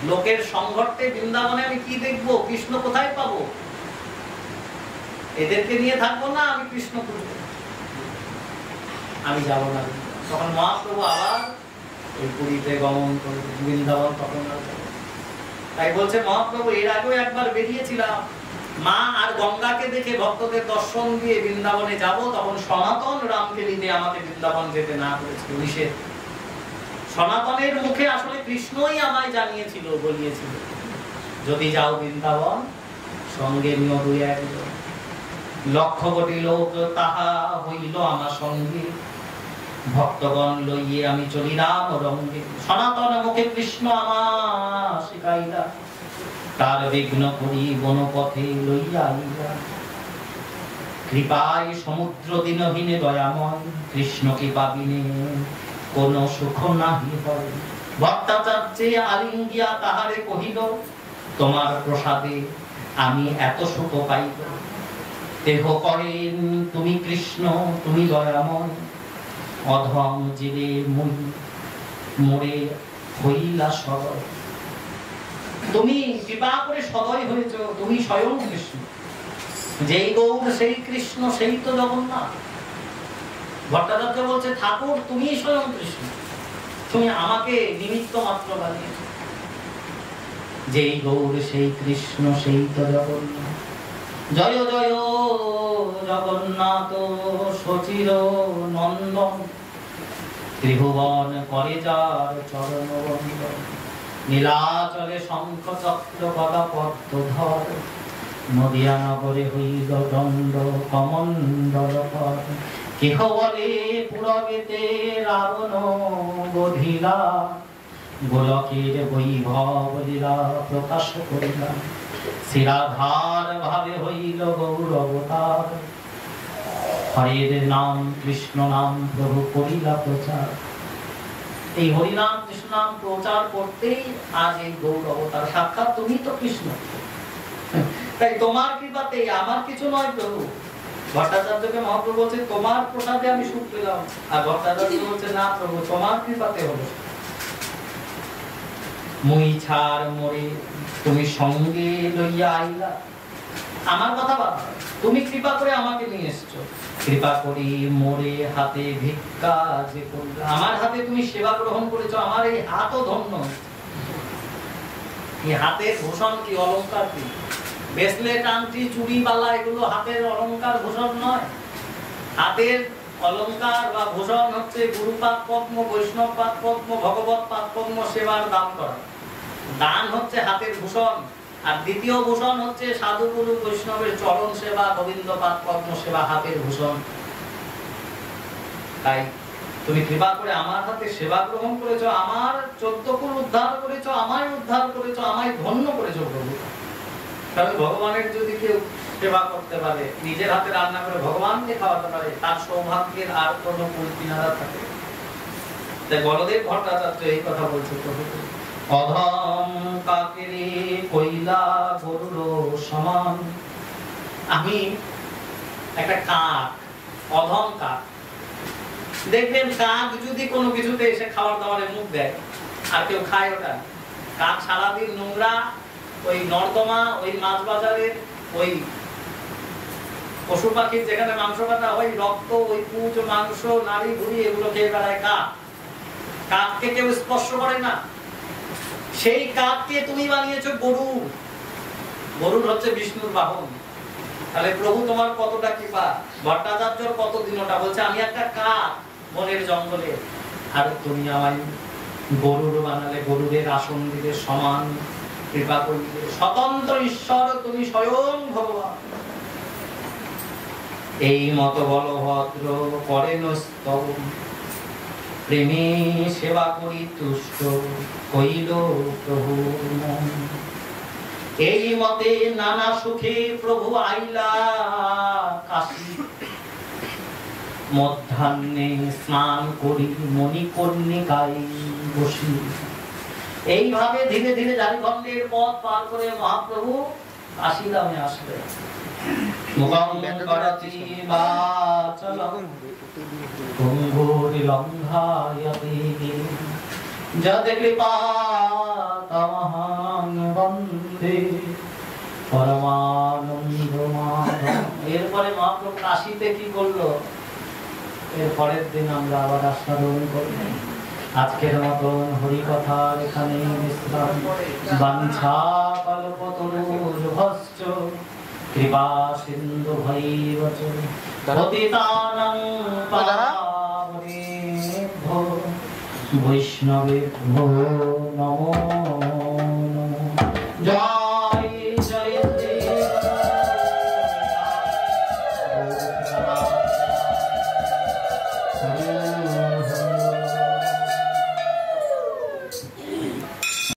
লোকের সংঘর্তে বৃন্দাবনে আমি কি দেখবো? কৃষ্ণ কোথায় পাবো? এদেরকে নিয়ে থাকবো না, আমি কৃষ্ণ খুঁজবো, আমি যাবো না। তখন মহাপ্রভু আবার ওই পুরীতে গমন করে বৃন্দাবন তখন। তাই বলছে মহাপ্রভু, এর আগেও একবার বেরিয়েছিলাম, মা আর গঙ্গাকে দেখে ভক্তদের দর্শন দিয়ে বৃন্দাবনে যাব, তখন সনাতন রামকেলিতে আমাকে বৃন্দাবন যেতে না করেছিল, নিষেধ। সনাতনের মুখে আসলে কৃষ্ণই আমায় জানিয়েছিল, বলিয়েছিল, যদি যাও বৃন্দাবন সঙ্গে নিও দুই একজন। লক্ষ কোটি লোক তাহা হইল আমার সঙ্গে, ভক্তগণ লইয়ে আমি চলিলাম রঙ্গে। সনাতন মুখে কৃষ্ণ আমার শিখাইলা, তার বিঘ্ন করি বনপথে লইয়া আইলা। কৃপায় সমুদ্র দিনহীনে দয়াময়, কৃষ্ণকে পাবিনে কোন সুখ নাহি হয়। ভট্টাচার্যে আলিঙ্গিয়া তাহারে কহিল, তোমার প্রসাদে আমি এত সুখ পাইব। দেহ করেন তুমি কৃষ্ণ, তুমি দয়াময়, অধম জীবে মুই মোরে হইলা সদয়। তুমি কৃপা করে সদয় হয়েছ, তুমি স্বয়ং কৃষ্ণ। যেই গৌর সেই কৃষ্ণ, সেই তো জগন্নাথ। ভট্টাচার্য বলছে, ঠাকুর তুমি স্বয়ং কৃষ্ণ, তুমি আমাকে নিমিত্ত মাত্র বানিয়েছ। যেই গৌর সেই কৃষ্ণ, সেই তো জগন্নাথ। জয় জয় জগন্নাথ সচির নন্দন, ত্রিভুবন করে যার চরণ বন্দন। নীলাচলে শঙ্খ চক্র গদা পদ্মধর, নদিয়া নগরে হইল দণ্ড কমণ্ডল পর। কেহ বলে পুরবেতে রাবণ বধিলা, গোলকের বৈভব লীলা প্রকাশ করিলা। শিরাধার ভাবে হইল গৌর অবতার, হরের নাম কৃষ্ণ নাম প্রভু করিলা প্রচার। এই হরিনাম কৃষ্ণ নাম প্রচার করতেই আজ এই গৌর অবতার। সাক্ষাৎ তুমি তো কৃষ্ণ, তাই তোমার কৃপাতে, আমার কিছু নয় প্রভু। ভট্টাচার্যকে মহাপ্রভু বলছে, তোমার প্রসাদে আমি সুখ পেলাম। আর ভট্টাচার্য বলছে, না প্রভু, তোমার কৃপাতে হলো। মুই ছাড় মোরে তুমি সঙ্গে লইয়া আইলা। আমার কথা বাবা, তুমি কৃপা করে আমাকে নিয়ে এসছো। কৃপা করি মোরে হাতে ভিক্ষা যে করলা। আমার হাতে তুমি সেবা গ্রহণ করেছো, আমার এই হাতও ধন্য। এই হাতের ভূষণ কি, অলংকার কি? ব্রেসলেট, আংটি, চুড়ি, বালা, এগুলো হাতের অলংকার ভূষণ নয়। হাতের অলংকার বা ভূষণ হচ্ছে গুরুপাদ পদ্ম, বৈষ্ণব পাদ পদ্ম, ভগবত পাদ পদ্ম সেবার দান করা। দান হচ্ছে হাতের ভূষণ। আর দ্বিতীয় ভূষণ হচ্ছে সাধু গুরু বৈষ্ণবের চরণ সেবা, গোবিন্দ পাদ পদ্ম সেবা হাতের ভূষণ। তাই তুমি কৃপা করে আমার হাতে সেবা গ্রহণ করেছো, আমার 14 কুল উদ্ধার করেছো, আমায় উদ্ধার করেছো, আমায় ধন্য করেছো প্রভু। কারণ ভগবানের যদি কেউ সেবা করতে পারে, নিজের হাতে রান্না করে ভগবানকে খাওয়াতে পারে, তার সৌভাগ্যের আর কোনো কুল কিনারা থাকে। তাই বলদেব ভট্টাচার্য এই কথা বলছে, প্রভু অধম কাকেরে কইলা গরুর সমান। আমি একটা কাক, অধম কাক। দেখবেন কাক যদি কোনো কিছুতে এসে খাবার দাবারে মুখ দেয়, আর কেউ খায় ওটা। কাক সারাদিন নোংরা, ওই নর্দমা, ওই মাছ বাজারের, ওই পশু পাখির যেখানে মাংস কাটা হয়, রক্ত, ওই পুঁজ, মাংস, নাড়ি ভুড়ি, এগুলো খেয়ে বেড়ায় কাক। কাককে কেউ স্পর্শ করে না। সেই কাককে তুমি বানিয়েছো গরু। গরুর হচ্ছে বিষ্ণুর বাহন। তাহলে প্রভু তোমার কতটা কৃপা। ভট্টাচার্যর কত দিনটা বলছে, আমি একটা কাক, বনের জঙ্গলে, আর তুমি আমায় গরুর বানালে, গরুদের আসন দিলে, সমান কৃপা করলে, স্বতন্ত্র ঈশ্বর তুমি স্বয়ং ভগবান। এই মত বলভদ্র করেন স্তব, প্রেমে সেবা করি তুষ্ট হইল প্রভু মন। এই মতে নানা সুখে প্রভু আইলা কাশী, মধ্যাহ্নে স্নান করি মণিকর্ণিকায় বসি। এইভাবে ধীরে ধীরে ঝাড়খণ্ডের পথ পার করে মহাপ্রভু কাশীধামে আসবে। মুখং করতি বাচলং গঙ্গোরি লঙ্ঘায়তে, যদ কৃপা তমহং বন্দে পরমানন্দ মাধব। এরপরে মহাপ্রভু কাশীতে কি করলো, এর পরের দিন আমরা আবার আস্বাদন করব। আজকের মতন হরি কথার এখানে বিশ্রাম। বাঞ্ছা কল্পতরুভ্যশ্চ কৃপা সিন্ধু ভৈরব চ পতিতানাং পাবনেভ্যো বৈষ্ণবেভ্যো নমো নমঃ। জয় জয় শ্রী রাম।